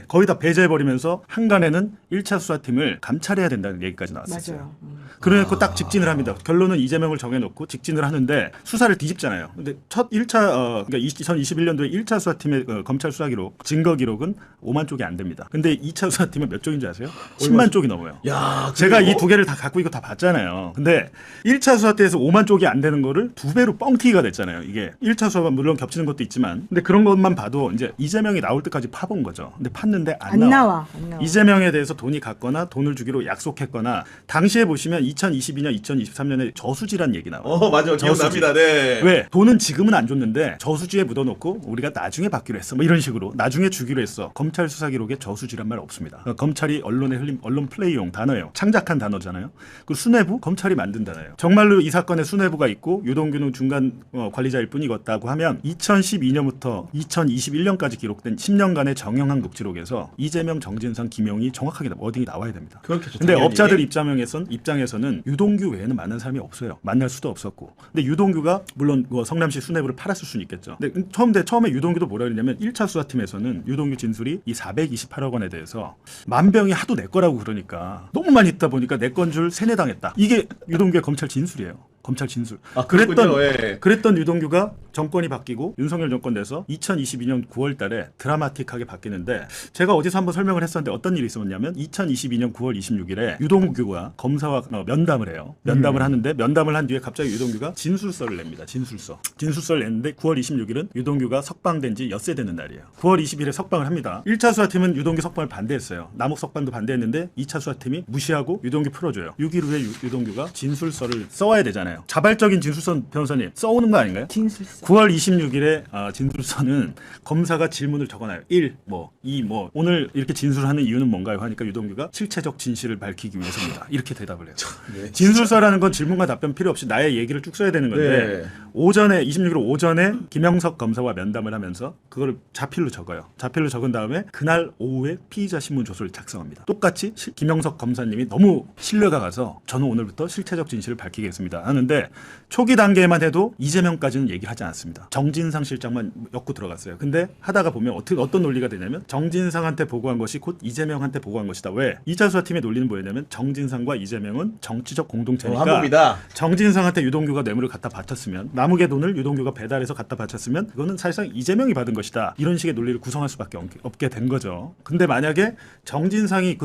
거의 다 배제해버리면서 한간에는 1차 수사팀을 감찰해야 된다는 얘기까지 나왔었어요. 맞아요. 그래놓고 딱 직진을 합니다. 결론은 이재명을 정해놓고 직진을 하는데 수사를 뒤집잖아요. 근데 첫 1차 그러니까 2021년도에 1차 수사팀의 검찰 수사 기록, 증거 기록은 5만 쪽이 안 됩니다. 근데 2차 수사팀은 몇 쪽인지 아세요? 10만 쪽이 넘어요. 야, 제가 이 두 개를 다 갖고 이거 다 봤잖아요. 근데 1차 수사 때에서 5만 쪽이 안 되는 거를 2배로 뻥튀기가 됐잖아요. 이게 1차 수사가 물론 겹치는 것도 있지만 근데 그런 것만 봐도 이제 이재명이 나올 때까지 파본 거죠. 근데 팠는데 안 나와. 이재명에 대해서 돈이 갔거나 돈을 주기로 약속했거나 당시에 보시면 2022년, 2023년에 저수지란 얘기 나와요. 맞아요. 기억납니다. 네. 왜? 돈은 지금은 안 줬는데 저수지에 묻어놓고 우리가 나중에 받기로 했어. 뭐 이런 식으로 나중에 주기로 했어. 검찰 수사 기록에 저수지란 말 없습니다. 그러니까 검찰이 언론에 흘린 언론 플레이용 단어예요. 창작한 단어잖아요. 그 수뇌부 검찰이 만든 단어예요. 정말로 이 사건에 수뇌부가 있고 유동규는 중간 관리자일 뿐이었다고 하면 2012년부터 2021년까지 기록된 10년간의 정영학 녹취록에서 이재명, 정진상, 김용이 정확하게 워딩이 나와야 됩니다. 그렇겠죠. 근데 당연히. 업자들 입장에서는 유동규 외에는 만난 사람이 없어요. 만날 수도 없었고. 근데 유동규가 물론 성남시 수뇌부를 팔았을 수는 있겠죠. 근데 처음에 유동규도 뭐라 그랬냐면 1차 수사팀에서는 유동규 진술이 이 428억 원에 대해서 만병이 하도 내 거라고 그러니까 너무 많이 있다 보니까 내 건 줄 세뇌당했다. 이게 유동규의 검찰 진술이에요. 검찰 진술. 그랬던 유동규가 정권이 바뀌고 윤석열 정권 돼서 2022년 9월 달에 드라마틱하게 바뀌는데 제가 어디서 한번 설명을 했었는데 어떤 일이 있었냐면 2022년 9월 26일에 유동규가 검사와 면담을 해요. 면담을 하는데 면담을 한 뒤에 갑자기 유동규가 진술서를 냅니다. 진술서를 냈는데 9월 26일은 유동규가 석방된 지 엿새 되는 날이에요. 9월 20일에 석방을 합니다. 1차 수사팀은 유동규 석방을 반대했어요. 남욱 석방도 반대했는데 2차 수사팀이 무시하고 유동규 풀어줘요. 6일 후에 유동규가 진술서를 써와야 되잖아요. 자발적인 진술서 변호사님 써오는 거 아닌가요? 진술서. 9월 26일에 진술서는 검사가 질문을 적어놔요. 1, 2, 오늘 이렇게 진술하는 이유는 뭔가요? 하니까 유동규가 실체적 진실을 밝히기 위해서입니다. 이렇게 대답을 해요. 네, 진술서라는 건 질문과 답변 필요 없이 나의 얘기를 쭉 써야 되는 건데 오전에 26일 오전에 김영석 검사와 면담을 하면서 그거를 자필로 적어요. 자필로 적은 다음에 그날 오후에 피의자 신문 조서를 작성합니다. 똑같이 김영석 검사님이 너무 신뢰가 가서 저는 오늘부터 실체적 진실을 밝히겠습니다 하는데 초기 단계에만 해도 이재명까지는 얘기를 하지 않았습니다. 정진상 실장만 엮고 들어갔어요. 근데 하다가 보면 어떤 논리가 되냐면 정진상한테 보고한 것이 곧 이재명한테 보고한 것이다. 왜? 2차 수사팀의 논리는 뭐였냐면 정진상과 이재명은 정치적 공동체니까 정진상한테 유동규가 뇌물을 갖다 바쳤으면 남욱의 돈을 유동규가 배달해서 갖다 바쳤으면 그거는 사실상 이재명이 받은 것이다. 이런 식의 논리를 구성할 수밖에 없게 된 거죠. 근데 만약에 정진상이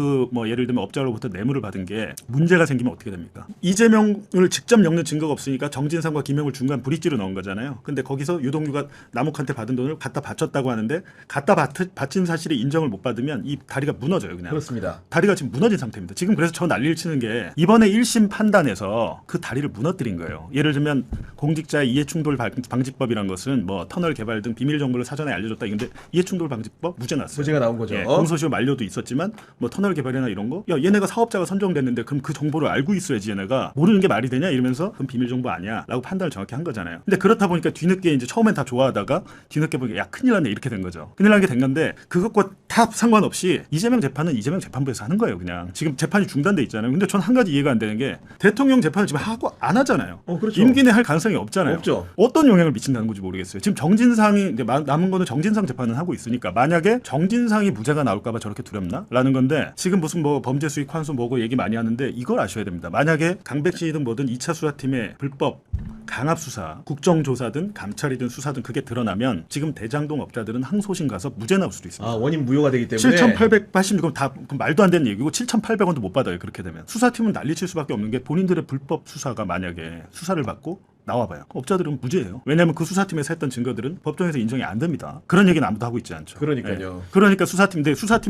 예를 들면 업자로부터 뇌물을 받은 게 문제가 생기면 어떻게 됩니까? 이재명을 직접 엮는 증거가 없으니까 정진상과 김영을 중간 브릿지로 넣은 거잖아요. 근데 거기서 유동규가 남욱한테 받은 돈을 갖다 바쳤다고 하는데 갖다 바친 사실이 인정을 못 받으면 이 다리가 무너져요. 그냥. 그렇습니다. 다리가 지금 무너진 상태입니다. 지금 그래서 저 난리를 치는 게 이번에 1심 판단에서 그 다리를 무너뜨린 거예요. 예를 들면 공직자의 이해충돌 방지법이란 것은 터널 개발 등 비밀 정보를 사전에 알려줬다. 근데 이해충돌 방지법 무죄 났어요. 무죄가 나온 거죠. 공소시효 만료도 있었지만 터널 개발이나 이런 거 얘네가 사업자가 선정됐는데 그럼 그 정보를 알고 있어야지 얘네가 모르는 게 말이 되냐 이러면서 그럼 비밀 정보 아니야 라고 판단을 정확히 한 거잖아요. 근데 그렇다 보니까 뒤늦게 이제 처음엔 다 좋아하다가 뒤늦게 보니까 야 큰일 났네 이렇게 된 거죠. 큰일 난 게 된 건데 그것과 다 상관없이 이재명 재판은 이재명 재판부에서 하는 거예요. 그냥 지금 재판이 중단돼 있잖아요. 근데 전 한 가지 이해가 안 되는 게 대통령 재판을 지금 하고 안 하잖아요. 그렇죠. 임기 내 할 가능성이 없잖아요. 없죠. 어떤 영향을 미친다는 건지 모르겠어요. 지금 정진상이 이제 남은 거는 정진상 재판은 하고 있으니까 만약에 정진상이 무죄가 나올까봐 저렇게 두렵나? 라는 건데 지금 무슨 범죄 수익 환수 뭐고 얘기 많이 하는데 이걸 아셔야 됩니다. 만약에 강백씨든 뭐든 2차 수사팀의 불법 강압수사, 국정조사든 감찰이든 수사든 그게 드러나면 지금 대장동 업자들은 항소심 가서 무죄 나올 수도 있습니다. 원인 무효가 되기 때문에 7,886원 다 말도 안 되는 얘기고 7,800원도 못 받아요. 그렇게 되면 수사팀은 난리칠 수밖에 없는 게 본인들의 불법 수사가 만약에 수사를 받고 나와봐요. 업자들은 무죄예요. 왜냐하면 그 수사팀에서 했던 증거들은 법정에서 인정이 안 됩니다. 그런 얘기는 아무도 하고 있지 않죠. 그러니까요. 그러니까 수사팀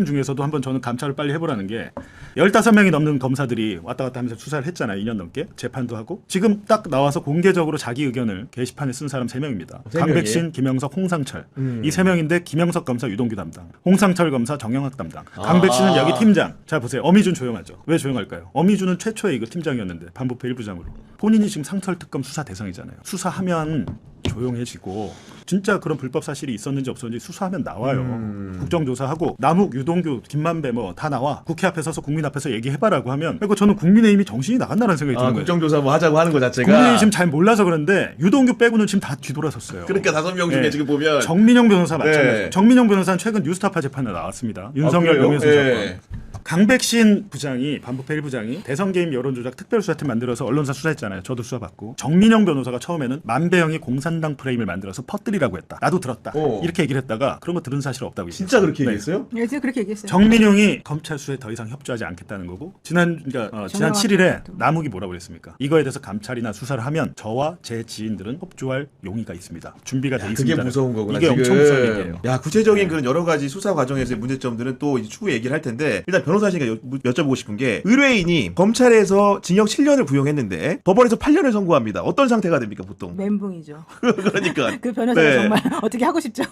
중에서도 한번 저는 감찰을 빨리 해보라는 게 15명이 넘는 검사들이 왔다 갔다 하면서 수사를 했잖아요. 2년 넘게 재판도 하고 지금 딱 나와서 공개적으로 독자적으로 자기 의견을 게시판에 쓴 사람 3명입니다. 세 명이에요? 강백신, 김영석, 홍상철. 이 3명인데 김영석 검사 유동규 담당, 홍상철 검사 정영학 담당, 강백신은 여기 팀장. 자 보세요. 어미준 조용하죠. 왜 조용할까요? 어미준은 최초의 이거 팀장이었는데 반부패 1부장으로. 본인이 지금 상설특검 수사 대상이잖아요. 수사하면 조용해지고 진짜 그런 불법 사실이 있었는지 없었는지 수사하면 나와요. 국정조사하고 남욱, 유동규, 김만배 뭐 다 나와. 국회 앞에 서서 국민 앞에서 얘기해봐라고 하면 그리고 저는 국민의힘이 정신이 나간다는 생각이 드는 거예요. 국정조사 뭐 하자고 하는 거 자체가. 국민의힘 지금 잘 몰라서 그런데 유동규 빼고는 지금 다 뒤돌아섰어요. 그러니까 5명 중에 네. 지금 보면 정민영 변호사 마찬가지예요. 네. 정민영 변호사는 최근 뉴스타파 재판에 나왔습니다. 윤석열 그래요? 명예훼손 네. 사건. 강백신 부장이 반부패 1부장이 대선 개입 여론조작 특별수사팀 만들어서 언론사 수사했잖아요. 저도 수사받고. 정민영 변호사가 처음에는 만배영이 공산당 프레임을 만들어서 퍼뜨리라고 했다. 나도 들었다. 이렇게 얘기를 했다가 그런 거 들은 사실 없다고 얘기했어요. 진짜 그렇게 얘기했어요? 네, 제가 그렇게 얘기했어요. 정민영이 검찰 수사에 더 이상 협조하지 않겠다는 거고 지난 7일에 남욱이 뭐라고 그랬습니까? 이거에 대해서 감찰이나 수사를 하면 저와 제 지인들은 협조할 용의가 있습니다. 준비가 돼 있습니다. 그게 무서운 거구나. 이게 지금. 엄청 무서운 얘기예요. 야, 구체적인 그런 여러 가지 수사 과정에서의 문제점들은 또 이제 추후 얘기를 할 텐데 일단 변호사님께 여쭤보고 싶은 게 의뢰인이 검찰에서 징역 7년을 구형했는데 법원에서 8년을 선고합니다. 어떤 상태가 됩니까 보통? 멘붕이죠. 그러니까 그 변호사가 정말 어떻게 하고 싶죠.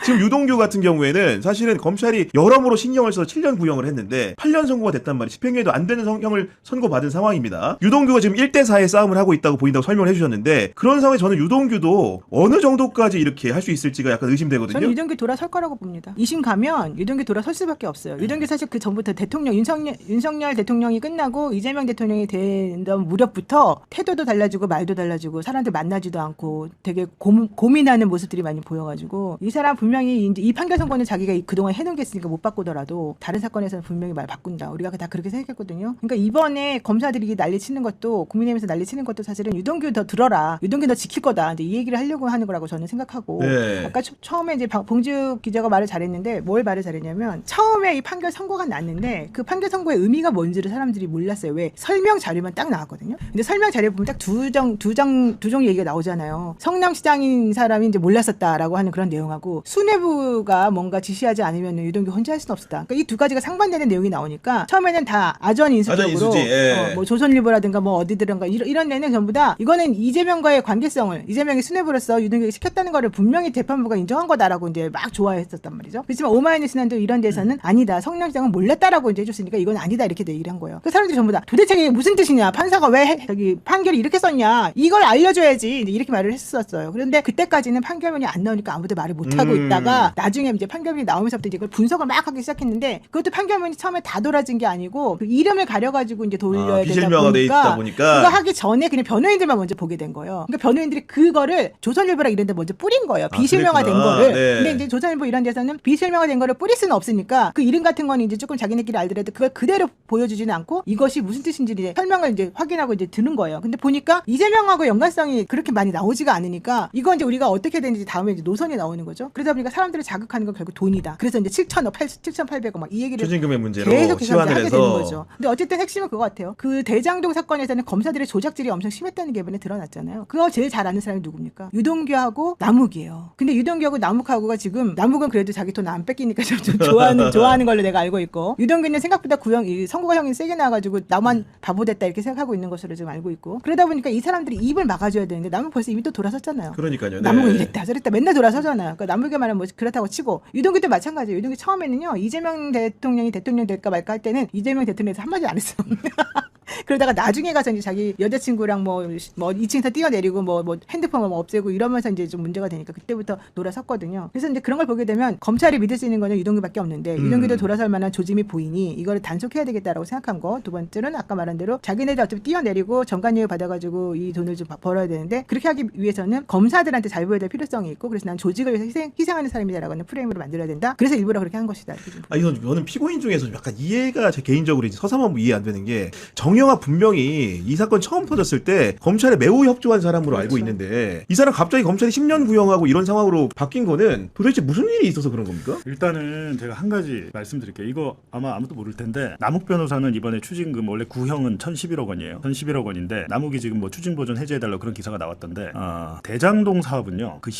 지금 유동규 같은 경우에는 사실은 검찰이 여러모로 신경을 써서 7년 구형을 했는데 8년 선고가 됐단 말이에요. 집행유예도 안 되는 형을 선고받은 상황입니다. 유동규가 지금 1대4의 싸움을 하고 있다고 보인다고 설명을 해주셨는데 그런 상황에 저는 유동규도 어느 정도까지 이렇게 할 수 있을지가 약간 의심되거든요. 저는 유동규 돌아설 거라고 봅니다. 2심 가면 유동규 돌아설 수밖에 없어요. 유동규 사실 그 전부터 대통령 윤석열 대통령이 끝나고 이재명 대통령이 된 무렵부터 태도도 달라지고 말도 달라지고 사람들 만나지도 않고 되게 고민하는 모습들이 많이 보여가지고 이 사람 분명히 이제 이 판결 선고는 자기가 그동안 해놓은 게 있으니까 못 바꾸더라도 다른 사건에서는 분명히 말 바꾼다. 우리가 다 그렇게 생각했거든요. 그러니까 이번에 검사들이 난리치는 것도 국민의힘에서 난리치는 것도 사실은 유동규 더 들어라. 유동규 더 지킬 거다. 이제 이 얘기를 하려고 하는 거라고 저는 생각하고 네. 아까 처음에 이제 봉지욱 기자가 말을 잘했는데 뭘 말을 잘했냐면 처음에 이 판결 선고가 났는데 그 판결 선고의 의미가 뭔지를 사람들이 몰랐어요. 왜? 설명 자료만 딱 나왔거든요. 근데 설명 자료 보면 딱 두 종 얘기가 나오잖아요. 성남시장인 사람이 이제 몰랐었다라고 하는 그런 내용하고 수뇌부가 뭔가 지시하지 않으면 유동규 혼자 할 수는 없었다. 그러니까 이 두 가지가 상반되는 내용이 나오니까 처음에는 다 아전 인수적으로 뭐 조선일보라든가 뭐 어디들은가 이런 데는 전부 다 이거는 이재명과의 관계성을 이재명이 수뇌부로서 유동규가 시켰다는 거를 분명히 재판부가 인정한 거다라고 이제 막 좋아했었단 말이죠. 그렇지만 오마이뉴스난도 이런 데서는 아니다. 성남시장은 몰랐다라고 이제 해줬으니까 이건 아니다 이렇게 얘기를 한 거예요. 그 사람들이 전부 다 도대체 이게 무슨 뜻이냐? 판사가 왜 저기 판결이 이렇게 썼냐? 이걸 알려줘야지 이렇게 말을 했었어요. 그런데 그때까지는 판결문이 안 나오니까 아무도 말을 못 하고 있다가 나중에 이제 판결문이 나오면서부터 이제 그걸 분석을 막 하기 시작했는데 그것도 판결문이 처음에 다 돌아진 게 아니고 그 이름을 가려가지고 이제 돌려야 되다 보니까 그거 하기 전에 그냥 변호인들만 먼저 보게 된 거예요. 그러니까 변호인들이 그거를 조선일보랑 이런 데 먼저 뿌린 거예요. 비실명화된 거를. 네. 근데 이제 조선일보 이런 데서는 비실명화된 거를 뿌릴 수는 없으니까 그 이름 같은 거는 이제 조금 자기네끼리 알더라도 그걸 그대로 보여주지는 않고 이것이 무슨 뜻인지 이제 설명을 이제 확인하고 이제 드는 거예요. 근데 보니까 이재명하고 연관성이 그렇게 많이 나오지가 않으니까 이거 이제 우리가 어떻게 되는지 다음에 이제 노선이 나오는 거죠. 그러다 보니까 사람들을 자극하는 건 결국 돈이다. 그래서 이제 7,800억 막 이 얘기를 추징금의 문제로 계속 시환을 하게 해서 되는 거죠. 근데 어쨌든 핵심은 그거 같아요. 그 대장동 사건에서는 검사들의 조작질이 엄청 심했다는 게 이번에 드러났잖아요. 그거 제일 잘 아는 사람이 누굽니까? 유동규하고 남욱이에요. 근데 유동규하고 남욱하고가 지금 남욱은 그래도 자기 돈 안 뺏기니까 좀 좋아하는 걸로 내가 알고 있고 유동규는 생각보다 선고가 형이 세게 나와가지고 나만 바보 됐다 이렇게 생각하고 있는 것으로 지금 알고 있고 그러다 보니까 이 사람들이 입을 막아줘야 되는데 남욱 벌써 입이 또 돌아섰잖아요. 그러니까요. 네. 남욱은 이랬다 저랬다 맨날 돌아서잖아요. 그러니까 남욱의 말은 뭐 그렇다고 치고 유동규도 마찬가지예요. 유동규 처음에는요 이재명 대통령이 대통령 될까 말까 할 때는 이재명 대통령에서 한마디 안 했어. 그러다가 나중에 가서 이제 자기 여자친구랑 뭐 2층에서 뛰어내리고 뭐 핸드폰 뭐 없애고 이러면서 이제 좀 문제가 되니까 그때부터 놀아섰거든요. 그래서 이제 그런 걸 보게 되면 검찰이 믿을 수 있는 거는 유동규밖에 없는데 유동규도 돌아설 만한 조짐이 보이니 이거를 단속해야 되겠다라고 생각한 거. 두 번째는 아까 말한 대로 자기네들 어차피 뛰어내리고 정관예우 받아가지고 이 돈을 좀 벌어야 되는데 그렇게 하기 위해서는 검사들한테 잘 보여야 될 필요성이 있고 그래서 난 조직을 위해서 희생하는 사람이다라고 하는 프레임으로 만들어야 된다. 그래서 일부러 그렇게 한 것이다. 이건 저는 피고인 중에서 약간 이해가 제 개인적으로 이제 서사만 이해 안 되는 게 정영아 분명히 이 사건 처음 터졌을 때 검찰에 매우 협조한 사람으로 그렇죠. 알고 있는데 이 사람 갑자기 검찰이 10년 구형하고 이런 상황으로 바뀐 거는 도대체 무슨 일이 있어서 그런 겁니까? 일단은 제가 한 가지 말씀드릴게요. 이거 아마 아무도 모를 텐데 남욱 변호사는 이번에 추징금 원래 구형은 1,011억 원이에요. 1,011억 원인데 남욱이 지금 뭐 추징보전 해제해달라고 그런 기사가 나왔던데 대장동 사업은요. 그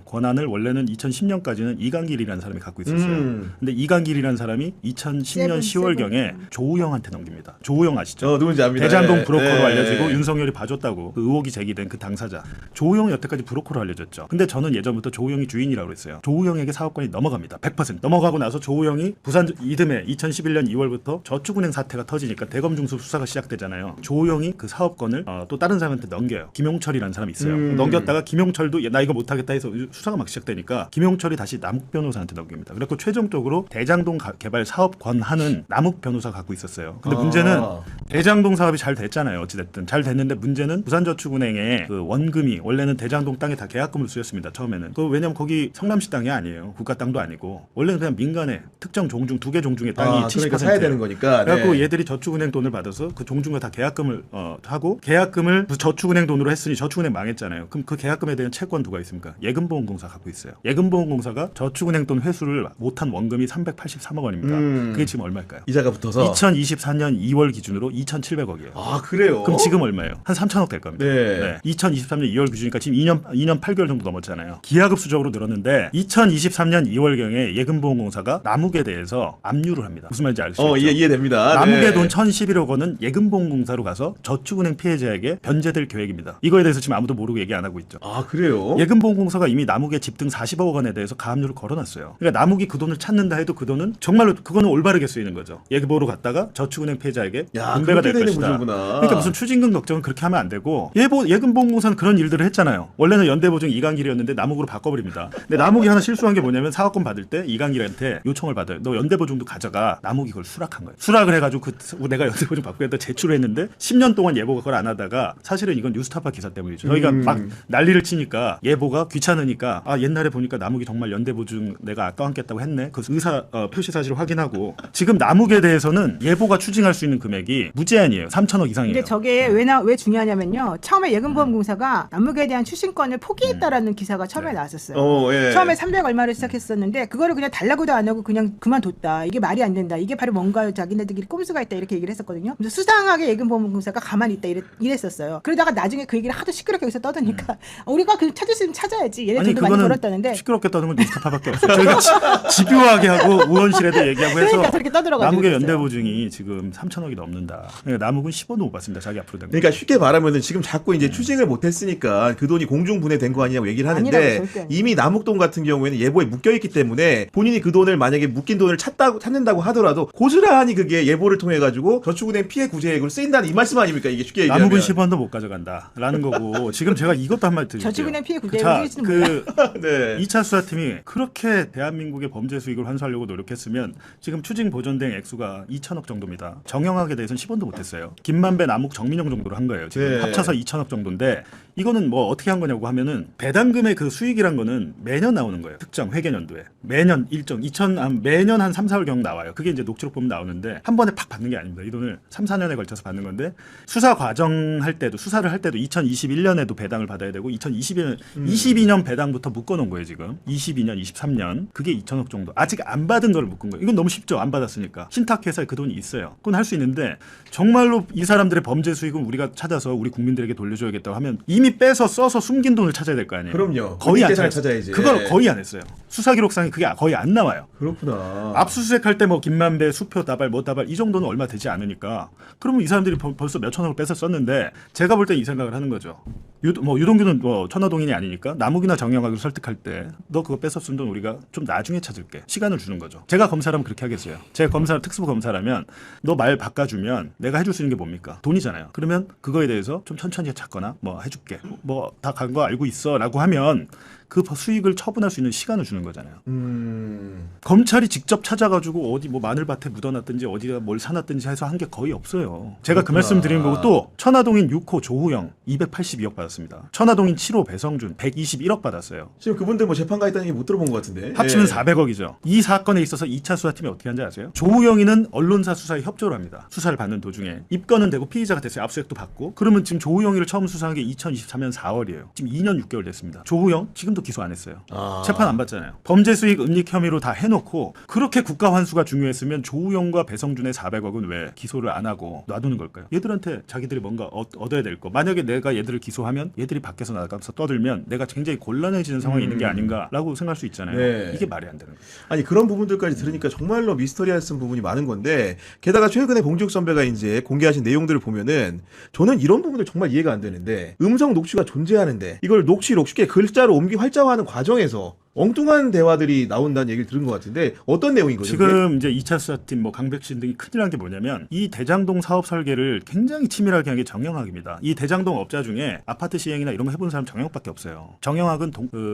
권한을 원래는 2010년까지는 이강길이라는 사람이 갖고 있었어요. 근데 이강길이라는 사람이 2010년 10월경에 조우영한테 넘깁니다. 조우영 아시죠? 누군지 압니다. 대장동 예, 브로커로 예, 알려지고 예. 윤석열이 봐줬다고 그 의혹이 제기된 그 당사자 조우영이 여태까지 브로커로 알려졌죠. 근데 저는 예전부터 조우영이 주인이라고 그랬어요. 조우영에게 사업권이 넘어갑니다. 100% 넘어가고 나서 조우영이 부산 이듬해 2011년 2월부터 저축은행 사태가 터지니까 대검중수 수사가 시작되잖아요. 조우영이 그 사업권을 또 다른 사람한테 넘겨요. 김용철이라는 사람이 있어요. 넘겼다가 김용철도 나 이거 못하겠다 해서 수사가 막 시작되니까 김용철이 다시 남욱 변호사한테 넘깁니다. 그래서 최종적으로 대장동 개발 사업 권한은 남욱 변호사가 갖고 있었어요. 근데 문제는 대장동 사업이 잘 됐잖아요. 어찌됐든 잘 됐는데 문제는 부산저축은행의 그 원금이 원래는 대장동 땅에 다 계약금을 쓰였습니다. 처음에는. 왜냐면 거기 성남시 땅이 아니에요. 국가 땅도 아니고 원래는 그냥 민간의 특정 종중 2개 종중의 땅이 70%예요. 그러니까 사야 되는 거니까. 그래갖고 네. 얘들이 저축은행 돈을 받아서 그 종중과 다 계약금을 하고 계약금을 저축은행 돈으로 했으니 저축은행 망했잖아요. 그럼 그 계약금에 대한 채권 누가 있습니까? 예금보험공사 갖고 있어요. 예금보험공사가 저축은행 돈 회수를 못한 원금이 383억 원입니다. 그게 지금 얼마일까요? 이자가 붙어서 2024년 2월 기준으로 2,700억이에요. 아 그래요? 그럼 지금 얼마예요? 한 3,000억 될 겁니다. 네. 2023년 2월 기준이니까 지금 2년 8개월 정도 넘었잖아요. 기하급수적으로 늘었는데 2023년 2월경에 예금보험공사가 남욱에 대해서 압류를 합니다. 무슨 말인지 알 수 있죠? 이해됩니다. 남욱의 네. 돈 1,011억 원은 예금보험공사로 가서 저축은행 피해자에게 변제될 계획입니다. 이거에 대해서 지금 아무도 모르고 얘기 안 하고 있죠. 아 그래요? 예금보험공사가 이미 남욱의 집 등 40억 원에 대해서 가압류를 걸어놨어요. 그러니까 남욱이 그 돈을 찾는다 해도 그 돈은 정말로 그거는 올바르게 쓰이는 거죠. 예금보로 갔다가 저축은행 피해자에게 분배가 될 것이다. 구조구나. 그러니까 무슨 추징금 걱정은 그렇게 하면 안 되고 예금보험공사는 그런 일들을 했잖아요. 원래는 연대보증 이강길이었는데 남욱으로 바꿔버립니다. 근데 남욱이 하나 실수한 게 뭐냐면 사업권 받을 때 이강길한테 요청을 받아요. 너 연대보증도 가져가. 남욱이 그걸 수락한 거예요. 수락을 해가지고 내가 연대보증 받고겠다 제출을 했는데 10년 동안 예보가 그걸 안 하다가 사실은 이건 뉴스타파 기사 때문이죠. 저희가 막 난리를 치니까 예보가 귀찮으니까 옛날에 보니까 남욱이 정말 연대보증 내가 아까웠겠다고 했네. 그 의사 표시 사실을 확인하고 지금 남욱에 대해서는 예보가 추징할 수 있는 금액이 무제한이에요. 3,000억 이상이에요. 근데 저게 왜 중요하냐면요. 처음에 예금보험공사가 남욱에 대한 추징권을 포기했다라는 기사가 처음에 나왔었어요. 예. 처음에 300 얼마를 시작했었는데 그거를 그냥 달라고도 안 하고 그냥 그만뒀다. 이게 말이 안 된다. 이게 바로 뭔가 자기네들끼리 꼼수가 있다 이렇게 얘기를 했었거든요. 그래서 수상하게 예금보험공사가 가만히 있다 이랬었어요. 그러다가 나중에 그 얘기를 하도 시끄럽게 여기서 떠드니까 우리가 그 찾을 수 있으면 찾아야지. 얘네 돈도 많이 벌었다는데 시끄럽게 떠드는 건 뉴스타파밖에 없어요. 저희가 집요하게 하고 의원실에도 얘기하고 해서 그러니까 그렇게 떠들어가지고 남욱의 그랬어요. 연대보증이 지금 3,000억이 넘는다. 그러니까 남욱은 10원도 못 받습니다. 자기 앞으로 된 거. 그러니까 쉽게 말하면은 지금 자꾸 이제 추징을 못했으니까 그 돈이 공중분해된 거 아니냐고 얘기를 하는데 아니라고, 절대 아니에요. 이미 남욱동 같은 경우에는 예보에 묶여 있기 때문에 본인이 그 돈을 만약에 묶인 돈을 찾는다고 하더라도 고스란히 그게 예보를 통해 가지고 저축은행 피해 구제액으로 쓰인다는 이 말씀 아닙니까? 이게 쉽게 얘기하면 남욱은 10원도 못 가져간다라는 거고 지금 제가 이것도 한 말 드릴게요. 저축은행 피해 구제액을 자, 쓰지는 몰라. 네. 2차 수사팀이 그렇게 대한민국의 범죄 수익을 환수하려고 노력했으면 지금 추징 보존된 액수가 2,000억 정도입니다. 정영학에 대해서는 10원도 못했어요. 김만배, 남욱, 정민영 정도로 한 거예요. 지금 네. 합쳐서 2,000억 정도인데 이거는 뭐 어떻게 한 거냐고 하면은 배당금의 그 수익이란 거는 매년 나오는 거예요. 특정 회계년도에 매년 일정 매년 한 3, 4월경 나와요. 그게 이제 녹취록 보면 나오는데 한 번에 팍 받는 게 아닙니다. 이 돈을 3, 4년에 걸쳐서 받는 건데 수사 과정 할 때도 수사를 할 때도 2021년에도 배당을 받아야 되고 22년 배당부터 묶어놓은 거예요. 지금 22년, 23년 그게 2,000억 정도 아직 안 받은 걸 묶은 거예요. 이건 너무 쉽죠. 안 받았으니까 신탁회사에 그 돈이 있어요. 그건 할 수 있는데 정말로 이 사람들의 범죄 수익은 우리가 찾아서 우리 국민들에게 돌려줘야겠다고 하면 이미 빼서 써서 숨긴 돈을 찾아야 될 거 아니에요. 그럼요. 거의 안 찾아야지. 그걸 거의 안 했어요. 수사 기록상에 그게 거의 안 나와요. 그렇구나. 압수수색할 때 뭐 김만배, 수표 다발, 뭐 다발 이 정도는 얼마 되지 않으니까 그러면 이 사람들이 벌써 몇 천억을 뺏어 썼는데 제가 볼 때 이 생각을 하는 거죠. 유동규는 뭐 천하동인이 아니니까 남욱이나 정영학을 설득할 때 너 그거 뺏어 쓴 돈 우리가 좀 나중에 찾을게. 시간을 주는 거죠. 제가 검사라면 그렇게 하겠어요. 제가 특수부 검사라면 너 말 바꿔주면 내가 해줄 수 있는 게 뭡니까? 돈이잖아요. 그러면 그거에 대해서 좀 천천히 찾거나 뭐 해줄게. 뭐 다 간 거 알고 있어 라고 하면 그 수익을 처분할 수 있는 시간을 주는 거잖아요. 검찰이 직접 찾아가지고 어디 뭐 마늘밭에 묻어놨든지 어디다 뭘 사놨든지 해서 한 게 거의 없어요. 제가 그 말씀 드리는 거고 또 천화동인 6호 조우영 282억 받았습니다. 천화동인 7호 배성준 121억 받았어요. 지금 그분들 뭐 재판 가 있다는 얘기 못 들어본 것 같은데. 합치면 400억이죠. 이 사건에 있어서 2차 수사팀이 어떻게 한지 아세요? 조우영이는 언론사 수사에 협조를 합니다. 수사를 받는 도중에 입건은 되고 피의자가 됐어요. 압수수색도 받고. 그러면 지금 조우영이를 처음 수사한 게 2024년 4월이에요. 지금 2년 6개월 됐습니다. 조우영 지금도 번도 기소 안 했어요. 재판 안 받잖아요. 범죄 수익 은닉 혐의로 다 해놓고 그렇게 국가 환수가 중요했으면 조우영과 배성준의 400억은 왜 기소를 안 하고 놔두는 걸까요? 얘들한테 자기들이 뭔가 얻어야 될 거. 만약에 내가 얘들을 기소하면 얘들이 밖에서 나가서 떠들면 내가 굉장히 곤란해지는 상황이 있는 게 아닌가라고 생각할 수 있잖아요. 네. 이게 말이 안 되는 거예요. 아니 그런 부분들까지 들으니까 정말로 미스터리한 부분이 많은 건데 게다가 최근에 봉지욱 선배가 이제 공개하신 내용들을 보면은 저는 이런 부분들 정말 이해가 안 되는데 음성 녹취가 존재하는데 이걸 녹취록 쉽게 글자로 활자화하는 과정에서 엉뚱한 대화들이 나온다는 얘기를 들은 것 같은데 어떤 내용인 거죠? 지금 이제 2차 수사팀 뭐 강백신 등이 큰일 난 게 뭐냐면 이 대장동 사업 설계를 굉장히 치밀하게 한 게 정영학입니다. 이 대장동 업자 중에 아파트 시행이나 이런 거 해본 사람 정영학밖에 없어요. 정영학은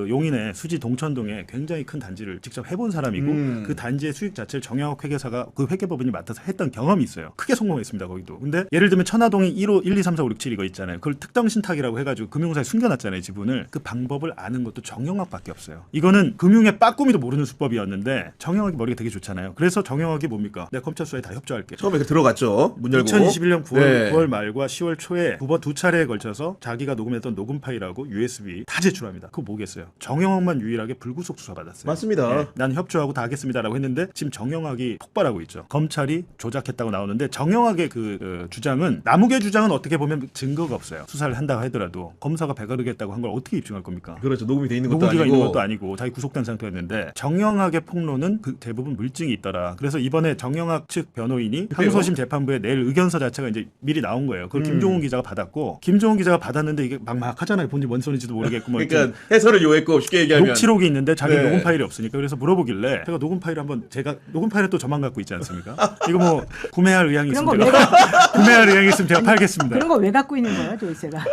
용인의 수지 동천동에 굉장히 큰 단지를 직접 해본 사람이고 그 단지의 수익 자체를 정영학 회계사가 그 회계법인이 맡아서 했던 경험이 있어요. 크게 성공했습니다. 거기도. 근데 예를 들면 천화동이 1호 1, 2, 3, 4, 5, 6, 7 이거 있잖아요. 그걸 특정 신탁이라고 해가지고 금융사에 숨겨놨잖아요. 지분을. 그 방법을 아는 것도 정영학밖에 없어요. 이거는 금융의 빠꾸미도 모르는 수법이었는데 정영학이 머리가 되게 좋잖아요. 그래서 정영학이 뭡니까? 내가 검찰 수사에 다 협조할게. 처음에 들어갔죠. 문 열고. 2021년 9월, 네. 9월 말과 10월 초에 두 차례에 걸쳐서 자기가 녹음했던 녹음 파일하고 USB 다 제출합니다. 그거 뭐겠어요? 정영학만 유일하게 불구속 수사받았어요. 맞습니다. 네, 난 협조하고 다 하겠습니다라고 했는데 지금 정영학이 폭발하고 있죠. 검찰이 조작했다고 나오는데 정영학의 그 주장은 남욱의 주장은 어떻게 보면 증거가 없어요. 수사를 한다고 하더라도 검사가 배가르겠다고 한 걸 어떻게 입증할 겁니까? 그렇죠. 녹음이 돼 있는 것도 녹음기가 아니고. 있는 것도 아니고 자기 구속된 상태였는데 정영학의 폭로는 그 대부분 물증이 있더라. 그래서 이번에 정영학 측 변호인이 항소심 재판부에 낼 의견서 자체가 이제 미리 나온 거예요. 그걸 김종훈 기자가 받았고 김종훈 기자가 받았는데 이게 막막하잖아요. 본인이 뭔 소리인지도 모르겠고 뭐 그러니까 해설을 요했고 쉽게 얘기하면 녹취록이 있는데 자기 네. 녹음 파일이 없으니까 그래서 물어보길래 제가 녹음 파일 한번 제가 녹음 파일은 또 저만 갖고 있지 않습니까? 이거 뭐 구매할 의향이 있으면 제가 구매할 의향이 있으면 제가 팔겠습니다. 그런 거 왜 갖고 있는 거예요, 도대체가?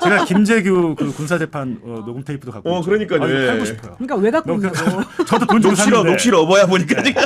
제가 김재규 그 군사재판 녹음 테이프도 갖고 있죠. 그러니까요. 아니, 예. 팔고 싶어요. 그러니까 왜 갖고 있냐고. 저도 돈 주고 샀는데. 녹취로 뭐야 보니까 지금.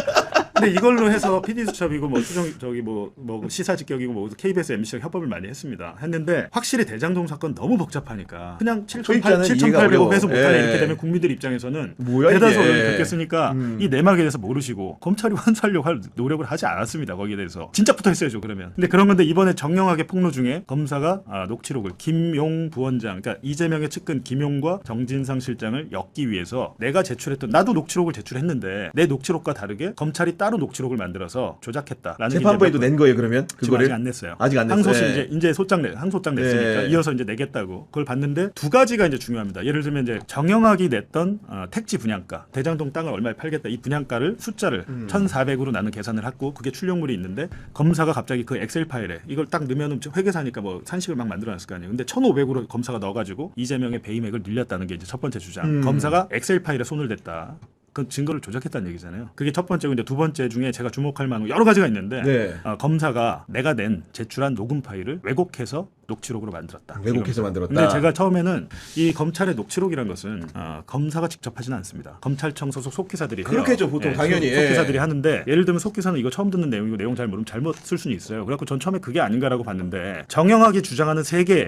근데 이걸로 해서 PD 수첩이고 뭐 수정 저기 뭐 시사 직격이고 뭐 KBS MBC랑 협업을 많이 했습니다. 했는데 확실히 대장동 사건 너무 복잡하니까 그냥 7,800억 해서 못하네 이렇게 되면 국민들 입장에서는 대다수 언론이 겪겠으니까 이 내막에 대해서 모르시고 검찰이 환수하려고 할 노력을 하지 않았습니다. 거기에 대해서 진짜 붙어있어야죠. 그러면. 근데 그런 건데 이번에 정영학의 폭로 중에 검사가 녹취록을 김용 부원장 그러니까 이재명의 측근 김용과 정진상 실장을 엮기 위해서 내가 제출했던 나도 녹취록을 제출했는데 내 녹취록과 다르게 검찰이 따로 녹취록을 만들어서 조작했다라는 재판부에도 낸 거예요 그러면 그거를 아직 안 냈어요. 아직 안 냈어요. 항소심 이제 항소장 냈으니까 네. 이어서 이제 내겠다고 그걸 봤는데 두 가지가 이제 중요합니다. 예를 들면 이제 정영학이 냈던 택지 분양가 대장동 땅을 얼마에 팔겠다 이 분양가를 숫자를 1,400으로 나는 계산을 했고 그게 출력물이 있는데 검사가 갑자기 그 엑셀 파일에 이걸 딱 넣으면 회계사니까 뭐 산식을 막 만들어놨을 거 아니에요. 근데 1,500으로 검사가 넣어가지고 이재명의 배임액을 늘렸다는 게 이제 첫 번째 주장. 검사가 엑셀 파일에 손을 댔다. 그 증거를 조작했다는 얘기잖아요. 그게 첫 번째고 이제 두 번째 중에 제가 주목할 만한 여러 가지가 있는데 네. 검사가 내가 제출한 녹음 파일을 왜곡해서 녹취록으로 만들었다. 왜곡해서 만들었다. 근데 제가 처음에는 이 검찰의 녹취록이란 것은 검사가 직접 하지는 않습니다. 검찰청 소속 속기사들이 해요. 그렇겠죠 보통 당연히. 속기사들이 하는데 예를 들면 속기사는 이거 처음 듣는 내용이고 내용 잘 모르면 잘못 쓸 수는 있어요. 그래갖고 전 처음에 그게 아닌가라고 봤는데 정영학이 주장하는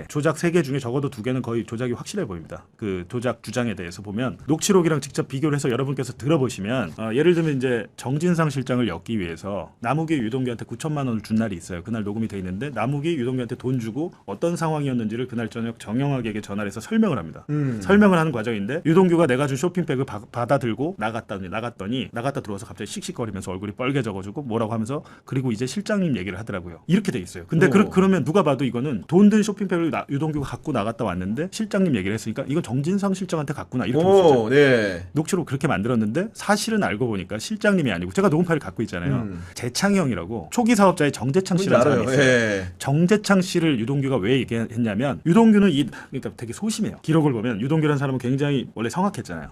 조작 3개 중에 적어도 2개는 거의 조작이 확실해 보입니다. 그 조작 주장에 대해서 보면 녹취록이랑 직접 비교를 해서 여러분께서 들어보시면 예를 들면 이제 정진상 실장을 엮기 위해서 남욱이 유동규한테 9천만 원을 준 날이 있어요. 그날 녹음이 돼 있는데 남욱이 유동규한테 돈 주고 어떤 상황이었는지를 그날 저녁 정영학에게 전화를 해서 설명을 합니다. 설명을 하는 과정인데 유동규가 내가 준 쇼핑백을 받아 들고 나갔다 들어와서 갑자기 씩씩거리면서 얼굴이 빨개져가지고 뭐라고 하면서 그리고 이제 실장님 얘기를 하더라고요. 이렇게 돼 있어요. 근데 그러면 누가 봐도 이거는 돈 든 쇼핑백을 유동규가 갖고 나갔다 왔는데 실장님 얘기를 했으니까 이건 정진상 실장한테 갔구나 이렇게 볼 수 있죠. 네. 녹취록 그렇게 만들었는데 사실은 알고 보니까 실장님이 아니고 제가 녹음 파일 갖고 있잖아요. 재창이 형이라고 초기 사업자의 정재창 씨라는 사람이 있어요. 예. 정재창 씨를 유동규가 왜 얘기했냐면 유동규는 그러니까 되게 소심해요. 기록을 보면 유동규라는 사람은 굉장히 원래 성악했잖아요.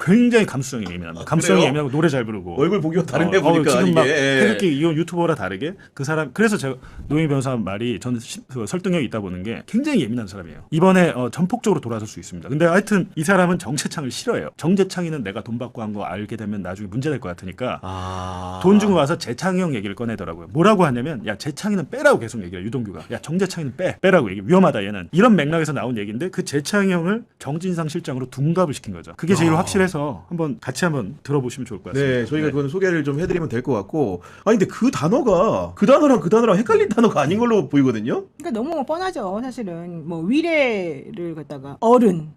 굉장히 감수성이 예민합니다. 감수성이 예민하고 노래 잘 부르고 얼굴 보기와 다른데 보니까 지금 막 이게. 태극기 이건 유튜버라 다르게 그 사람 그래서 제가 노영희 변호사 말이 저는 설득력이 있다 보는 게 굉장히 예민한 사람이에요. 이번에 전폭적으로 돌아설 수 있습니다. 근데 하여튼 이 사람은 정재창을 싫어해요. 정재창이는 내가 돈 받고 한 거 알게 되면 나중에 문제될 것 같으니까 돈 주고 와서 재창이 형 얘기를 꺼내더라고요. 뭐라고 하냐면 야 재창이는 빼라고 계속 얘기해요. 유동규가 야 정재창이는 빼 빼라고 얘기. 위험하다 얘는. 이런 맥락에서 나온 얘기인데 그 재창형을 정진상 실장으로 둔갑을 시킨 거죠. 그게 제일 확실해서 같이 한번 들어보시면 좋을 것 같습니다. 네, 저희가 그건 소개를 좀 해드리면 될 것 같고. 아니 근데 그 단어가 그 단어랑 헷갈린 단어가 아닌 걸로 보이거든요. 그러니까 너무 뻔하죠. 사실은 뭐 위례를 갖다가 어른,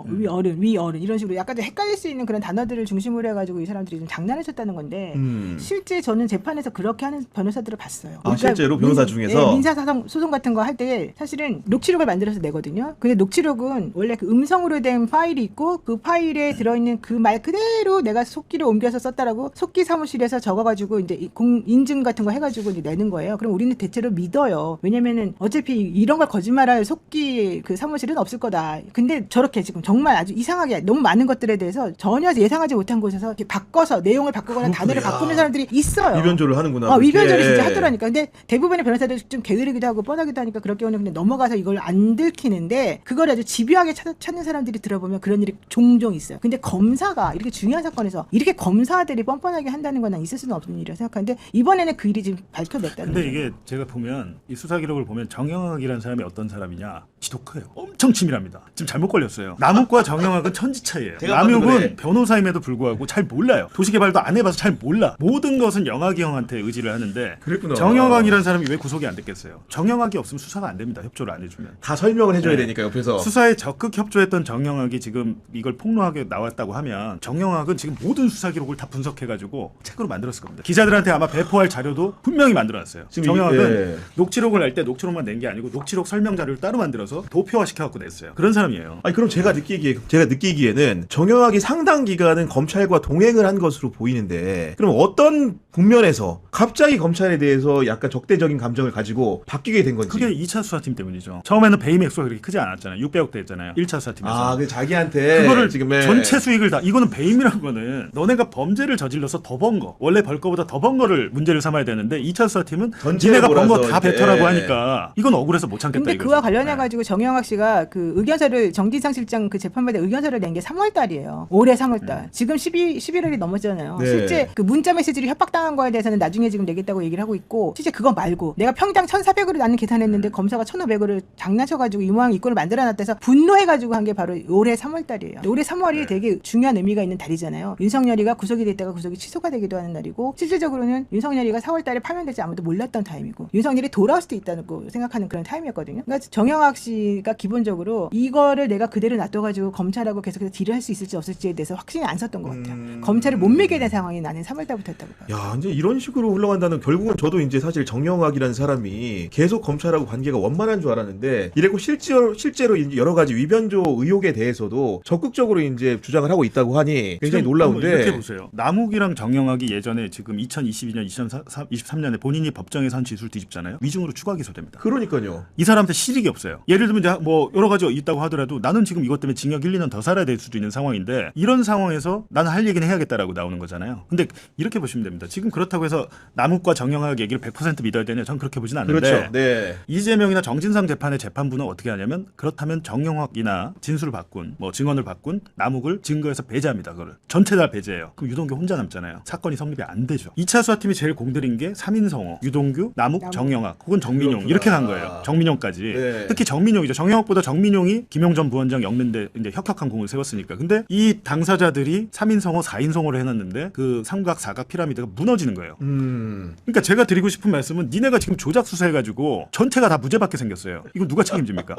위어른 이런 식으로 약간 좀 헷갈릴 수 있는 그런 단어들을 중심으로 해가지고 이 사람들이 좀 장난을 쳤다는 건데 실제 저는 재판에서 그렇게 하는 변호사들을 봤어요. 아, 실제로 변호사 중에서 민사 소송 같은 거 할 때 사실은 녹취록을 만들어서 내거든요. 근데 녹취록은 원래 그 음성으로 된 파일이 있고 그 파일에 들어있는 그 말 그대로 내가 속기를 옮겨서 썼다라고 속기 사무실에서 적어가지고 이제 인증 같은 거 해가지고 이제 내는 거예요. 그럼 우리는 대체로 믿어요. 왜냐면은 어차피 이런 걸 거짓말할 속기 그 사무실은 없을 거다. 근데 저렇게 지금 정말 아주 이상하게 너무 많은 것들에 대해서 전혀 예상하지 못한 곳에서 이렇게 바꿔서 내용을 바꾸거나 단어를 바꾸는 사람들이 있어요. 위변조를 하는구나. 위변조를 진짜 하더라니까. 근데 대부분의 변호사들이 좀 게으르기도 하고 뻔하기도 하니까 그럴 경우는 그냥 넘어가서 이걸 안 들키는데 그걸 아주 집요하게 찾는 사람들이 들어보면 그런 일이 종종 있어요. 근데 검사가 이렇게 중요한 사건에서 이렇게 검사들이 뻔뻔하게 한다는 건 있을 수는 없는 일이라고 생각하는데 이번에는 그 일이 지금 밝혀냈다는 근데 거죠. 이게 제가 보면 이 수사 기록을 보면 정영학이라는 사람이 어떤 사람이냐 지독해요. 엄청 치밀합니다. 지금 잘못 걸렸어요. 남욱과 정영학은 천지 차이예요. 남욱은 변호사임에도 불구하고 잘 몰라요. 도시개발도 안 해봐서 잘 몰라. 모든 것은 영학이 형한테 의지를 하는데 그랬구나. 정영학이라는 사람이 왜 구속이 안 됐겠어요? 정영학이 없으면 수사가 안 됩니다. 협조를 안 해주면. 다 설명을 해줘야 되니까 옆에서. 수사에 적극 협조했던 정영학이 지금 이걸 폭로하게 나왔다고 하면 정영학은 지금 모든 수사 기록을 다 분석해가지고 책으로 만들었을 겁니다. 기자들한테 아마 배포할 자료도 분명히 만들어놨어요. 지금 정영학은 녹취록을 낼 때 녹취록만 낸 게 아니고 녹취록 설명 자료를 따로 만들어서 도표화시켜갖고 냈어요. 그런 사람이에요. 아니 그럼 제가 느끼기에는 정영학이 상당 기간은 검찰과 동행을 한 것으로 보이는데 그럼 어떤 국면에서 갑자기 검찰에 대해서 약간 적대적인 감정을 가지고 바뀌게 된 건지. 그게 2차 수사팀 때문이죠. 처음에는 배임 액수가 그렇게 크지 않았잖아요. 600억대 했잖아요. 1차 수사팀에서. 아, 그 자기한테 그거를 지금 전체 수익을 다 이거는 배임이라는 거는 너네가 범죄를 저질러서 더 번 거. 원래 벌 거보다 더 번 거를 문제를 삼아야 되는데 2차 수사팀은 니네가 번 거 다 뱉어라고 하니까 이건 억울해서 못 참겠다 근데 이거죠. 그와 관련해 가지고 정영학 씨가 그 의견서를 정진상 실장 그 재판받을 의견서를 낸 게 3월 달이에요. 올해 3월 달. 지금 11월이 넘었잖아요. 네. 실제 그 문자 메시지를 협박당한 거에 대해서는 나중에 지금 내겠다고 얘기를 하고 있고 실제 그거 말고 내가 평당 1,400으로 나는 계산했는데 검사가 1,500으로 장난쳐 가지고 이 모양 이꼴을 만들어 놨대서 분노해 가지고 한 게 바로 올해 3월 달이에요. 올해 3월이 되게 중요한 의미가 있는 달이잖아요. 윤석열이가 구속이 됐다가 구속이 취소가 되기도 하는 날이고 실질적으로는 윤석열이가 4월 달에 파면될지 아무도 몰랐던 타임이고 윤석열이 돌아올 수도 있다는 거 생각하는 그런 타임이었거든요. 그러니까 정영학 씨가 기본적으로 이거를 내가 그대로 놔둬가지고 검찰하고 계속해서 딜을 할 수 있을지 없을지에 대해서 확신이 안 섰던 것 같아요. 검찰을 못 믿게 된 상황이 나는 3월 달부터 했다고 봐요. 야, 이제 이런 식으로 흘러간다는 결국은 저도 이제 사실 정영학이라는 사람이 계속 검찰하고 관계가 원만한 줄 알았는데 이랬고 실제로 이제 여러 가지 위변조 의혹에 대해서도 적극적으로 이제 주장을 하고 있다고 하니 굉장히 놀라운데. 이렇게 보세요. 남욱이랑 정영학이 예전에 지금 2022년, 2023년에 본인이 법정에서 한 진술 뒤집잖아요. 위증으로 추가 기소됩니다. 그러니까요. 이 사람한테 실익이 없어요. 예를 들면 이제 뭐 여러 가지 있다고 하더라도 나는 지금 이것 때문에 징역 1, 2년 더 살아야 될 수도 있는 상황인데 이런 상황에서 나는 할 얘기는 해야겠다라고 나오는 거잖아요. 근데 이렇게 보시면 됩니다. 지금 그렇다고 해서 남욱과 정영학 얘기를 100% 믿어야 되냐? 전 그렇게 보진 않는데 그렇죠. 네. 이재명이나 정진상 재판의 재판부는 어떻게 하냐면 그렇다면 정영학이나 진술을 바꾼 뭐 증언을 바꾼 남욱을 증거에서 배제합니다. 그거를 전체 다 배제해요. 그럼 유동규 혼자 남잖아요. 사건이 성립이 안 되죠. 2차 수사팀이 제일 공들인 게 3인성호, 유동규, 남욱, 정영학 혹은 정민용 그렇구나. 이렇게 간 거예요. 정민용까지. 네. 특히 정민용이죠. 정영학보다 정민용이 김용전 부원장 엮는데 이제 혁혁한 공을 세웠으니까. 근데 이 당사자들이 3인성호, 4인성호를 해놨는데 그 삼각, 사각 피라미드가 무너지는 거예요. 그러니까 제가 드리고 싶은 말씀은 니네가 지금 조작 수사해가지고 전체가 다 무죄받게 생겼어요. 이거 누가 책임집니까?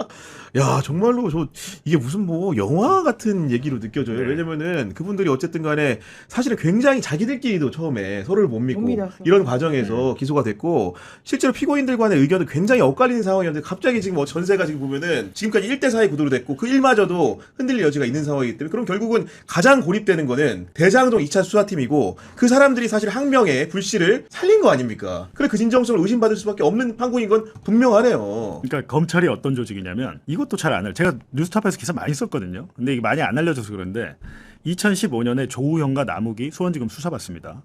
야, 정말로 이게 무슨 뭐 영화 같은 얘기로 느껴져요. 네. 왜냐면은 그분들이 어쨌든 간에 사실은 굉장히 자기들끼리도 처음에 서로를 못 믿고 이런 과정에서 기소가 됐고 실제로 피고인들 간의 의견은 굉장히 엇갈리는 상황이었는데 갑자기 지금 뭐 전세가 지금 보면은 지금까지 1대4의 구도로 됐고 그 일마저도 흔들릴 여지가 있는 상황이기 때문에 그럼 결국은 가장 고립되는 거는 대장동 2차 수사팀이고 그 사람들이 사실 항명의 불씨를 살린 거 아닙니까? 그래 그 진정성을 의심받을 수밖에 없는 판국인 건 분명하네요. 그러니까 검찰이 어떤 조직이냐면 이것도 잘 안 알아요. 제가 뉴스타파에서 기사 많이 썼거든요. 근데 이게 많이 안 알려져서 그런데 2015년에 조우형과 남욱이 수원지검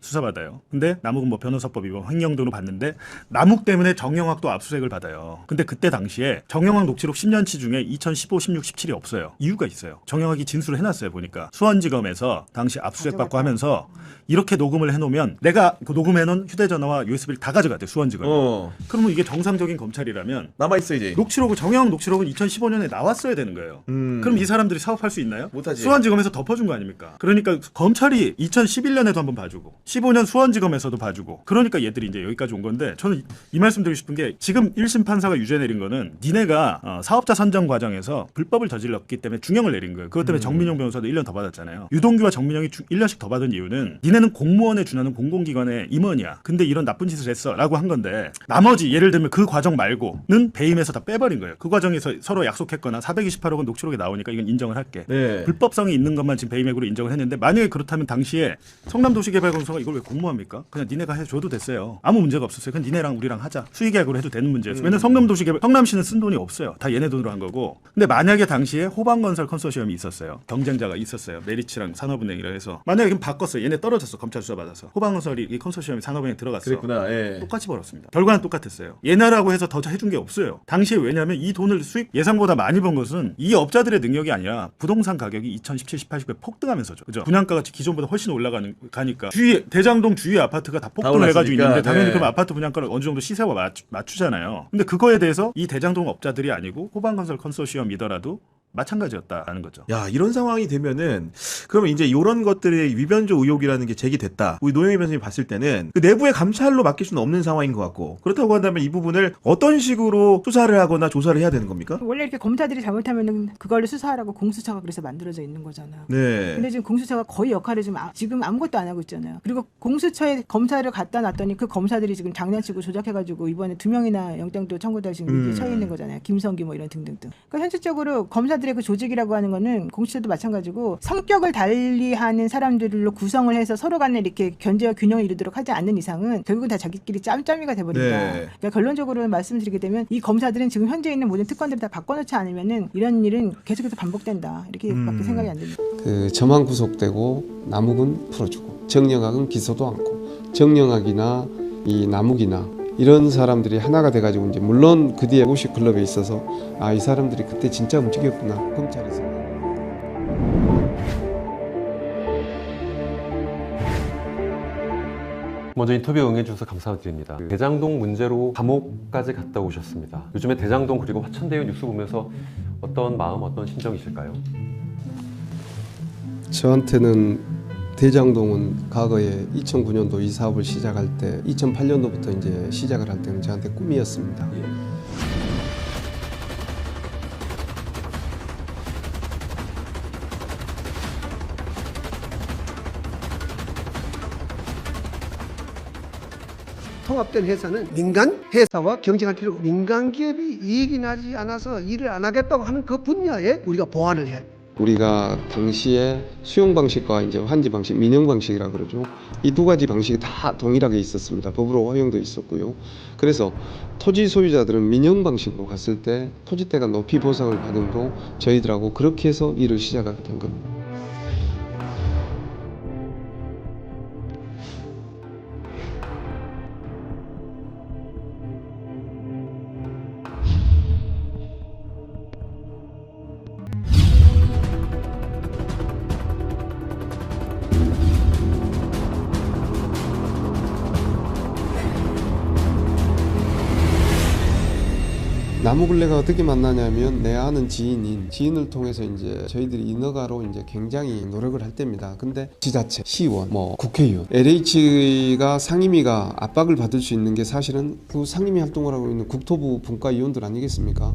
수사받아요. 근데 남욱은 뭐 변호사법 위반 횡령 등으로 받는데 남욱 때문에 정영학도 압수수색을 받아요. 근데 그때 당시에 정영학 녹취록 10년치 중에 2015, 16, 17이 없어요. 이유가 있어요. 정영학이 진술을 해놨어요. 보니까 수원지검에서 당시 압수수색 받고 하면서 이렇게 녹음을 해놓으면 내가 그 녹음해놓은 휴대전화와 USB를 다 가져갔대요. 수원지검이. 그러면 이게 정상적인 검찰이라면 남아있어야지. 정영학 녹취록은 2015년에 나왔어야 되는 거예요. 그럼 이 사람들이 사업할 수 있나요? 못하지. 수원지검에서 덮어준 거 아닙니까? 그러니까 검찰이 2011년에도 한번 봐주고 15년 수원지검에서도 봐주고 그러니까 얘들이 이제 여기까지 온 건데 저는 이 말씀 드리고 싶은 게 지금 1심 판사가 유죄 내린 거는 니네가 사업자 선정 과정에서 불법을 저질렀기 때문에 중형을 내린 거예요. 그것 때문에 정민용 변호사도 1년 더 받았잖아요. 유동규와 정민용이 1년씩 더 받은 이유는 니네는 공무원에 준하는 공공기관의 임원이야. 근데 이런 나쁜 짓을 했어 라고 한 건데 나머지 예를 들면 그 과정 말고는 배임해서 다 빼버린 거예요. 그 과정에서 서로 약속했거나 428억은 녹취록에 나오니까 이건 인정을 할게. 네. 불법성이 있는 것만 지금 배임액으로 인정을 했는데 만약에 그렇다면 당시에 성남도시개발공사가 이걸 왜 공모합니까? 그냥 니네가 해줘도 됐어요. 아무 문제가 없었어요. 그냥 니네랑 우리랑 하자. 수의계약으로 해도 되는 문제였어요. 왜냐면 성남시는 쓴 돈이 없어요. 다 얘네 돈으로 한 거고. 근데 만약에 당시에 호방건설 컨소시엄이 있었어요. 경쟁자가 있었어요. 메리츠랑 산업은행이라 해서 만약에 그럼 바꿨어요. 얘네 떨어졌어. 검찰 수사 받아서. 호방건설이 이 컨소시엄이 산업은행 들어갔어. 그랬구나. 예. 똑같이 벌었습니다. 결과는 똑같았어요. 얘네라고 해서 더 해준 게 없어요. 당시에 왜냐하면 이 돈을 수익 예상보다 많이 번 것은 이 업자들의 능력이 아니라 부동산 가격이 2017, 18, 19에 폭등하면서죠. 그죠? 분양가가 기존보다 훨씬 올라가니까 대장동 주위 아파트가 다 폭등을 해가지고 있는데 당연히 네. 그럼 아파트 분양가를 어느 정도 시세와 맞추잖아요. 근데 그거에 대해서 이 대장동 업자들이 아니고 호방건설 컨소시엄이더라도 마찬가지였다라는 거죠. 야, 이런 상황이 되면은 그러면 이제 이런 것들의 위변조 의혹이라는 게 제기됐다. 우리 노영희 변호사님이 봤을 때는 그 내부의 감찰로 맡길 수는 없는 상황인 것 같고 그렇다고 한다면 이 부분을 어떤 식으로 수사를 하거나 조사를 해야 되는 겁니까? 원래 이렇게 검사들이 잘못하면은 그걸로 수사하라고 공수처가 그래서 만들어져 있는 거잖아요. 네. 근데 지금 공수처가 거의 역할을 지금 아무것도 안 하고 있잖아요. 그리고 공수처에 검사를 갖다 놨더니 그 검사들이 지금 장난치고 조작해가지고 이번에 2명이나 영장도 청구될 지금 처해 있는 거잖아요. 김성기 뭐 이런 등등등. 그러니까 현실적으로 검사들의 그 조직이라고 하는 거는 공수처도 마찬가지고 성격을 달리하는 사람들로 구성을 해서 서로 간에 이렇게 견제와 균형을 이루도록 하지 않는 이상은 결국은 다 자기끼리 짬짬이가 돼버린다. 네. 그러니까 결론적으로 말씀드리게 되면 이 검사들은 지금 현재 있는 모든 특권들을 다 바꿔놓지 않으면은 이런 일은 계속해서 반복된다. 이렇게밖에 생각이 안 듭니다. 그 저만 구속되고 남욱은 풀어주고 정영학은 기소도 않고 정영학이나 이 남욱이나 이런 사람들이 하나가 돼가지고 이제 물론 그 뒤에 50클럽에 있어서 아, 이 사람들이 그때 진짜 움직였구나 검찰에서. 먼저 인터뷰에 응해주셔서 감사드립니다. 대장동 문제로 감옥까지 갔다 오셨습니다. 요즘에 대장동 그리고 화천대유 뉴스 보면서 어떤 마음, 어떤 심정이실까요? 저한테는 대장동은 과거에 2009년도 이 사업을 시작할 때 2008년도부터 이제 시작을 할 때는 저한테 꿈이었습니다. 통합된 회사는 민간 회사와 경쟁할 필요가 없고 민간 기업이 이익이 나지 않아서 일을 안 하겠다고 하는 그 분야에 우리가 보완을 해야 돼요. 우리가 당시에 수용 방식과 이제 환지 방식, 민영 방식이라 그러죠. 이 두 가지 방식이 다 동일하게 있었습니다. 법으로 허용도 있었고요. 그래서 토지 소유자들은 민영 방식으로 갔을 때 토지대가 높이 보상을 받음으로 저희들하고 그렇게 해서 일을 시작하게 된 겁니다. 남욱을 내가 어떻게 만나냐면 내 아는 지인을 통해서 이제 저희들이 인허가로 이제 굉장히 노력을 할 때입니다. 근데 지자체, 시의원, 뭐 국회의원, LH가 상임위가 압박을 받을 수 있는 게 사실은 그 상임위 활동을 하고 있는 국토부 분과위원들 아니겠습니까?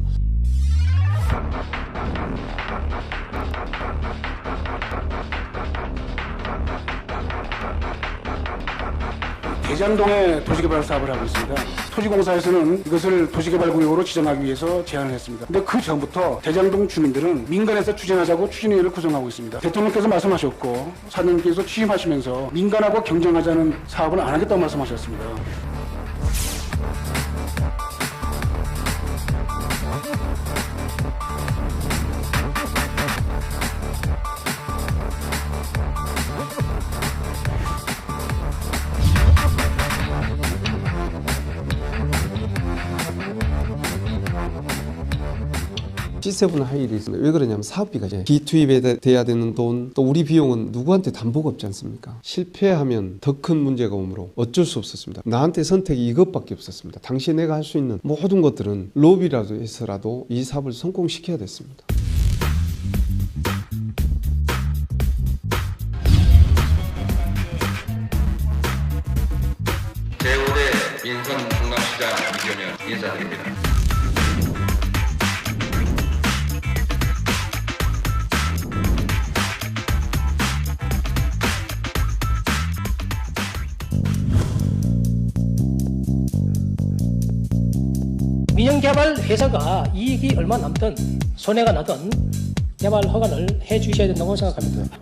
대장동에 도시개발 사업을 하고 있습니다. 토지공사에서는 이것을 도시개발구역으로 지정하기 위해서 제안을 했습니다. 근데 그 전부터 대장동 주민들은 민간에서 추진하자고 추진위를 구성하고 있습니다. 대통령께서 말씀하셨고 사장님께서 취임하시면서 민간하고 경쟁하자는 사업을 안 하겠다고 말씀하셨습니다. 트리플7 하이힐이 있습니다. 왜 그러냐면 사업비가 이제 기투입에 돼야 되는 돈, 또 우리 비용은 누구한테 담보가 없지 않습니까? 실패하면 더 큰 문제가 오므로 어쩔 수 없었습니다. 나한테 선택이 이것밖에 없었습니다. 당시에 내가 할 수 있는 모든 것들은 로비라도 해서라도 이 사업을 성공시켜야 됐습니다. 제5대 민선 충남시장 이재명 인사드립니다. 민영개발 회사가 이익이 얼마 남든 손해가 나든 개발 허가를 해 주셔야 된다고 생각합니다.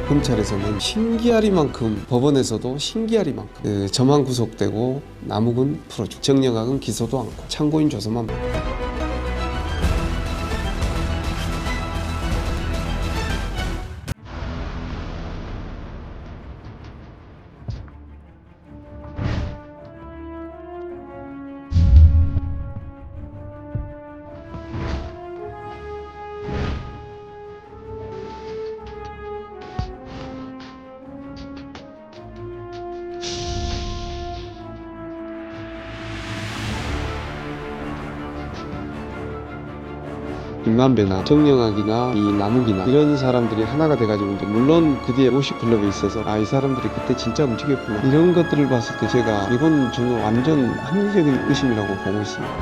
검찰에서는 신기하리만큼, 법원에서도 신기하리만큼 저만 구속되고 남욱은 풀어주고 정영학은 기소도 않고 참고인 조사만 받고. 김만배나 정영학이나 이 남욱이나 이런 사람들이 하나가 돼가지고 이제 물론 그 뒤에 50클럽에 있어서 이 사람들이 그때 진짜 움직였구나 이런 것들을 봤을 때 제가 이건 저는 완전 합리적인 의심이라고 보고 있습니다.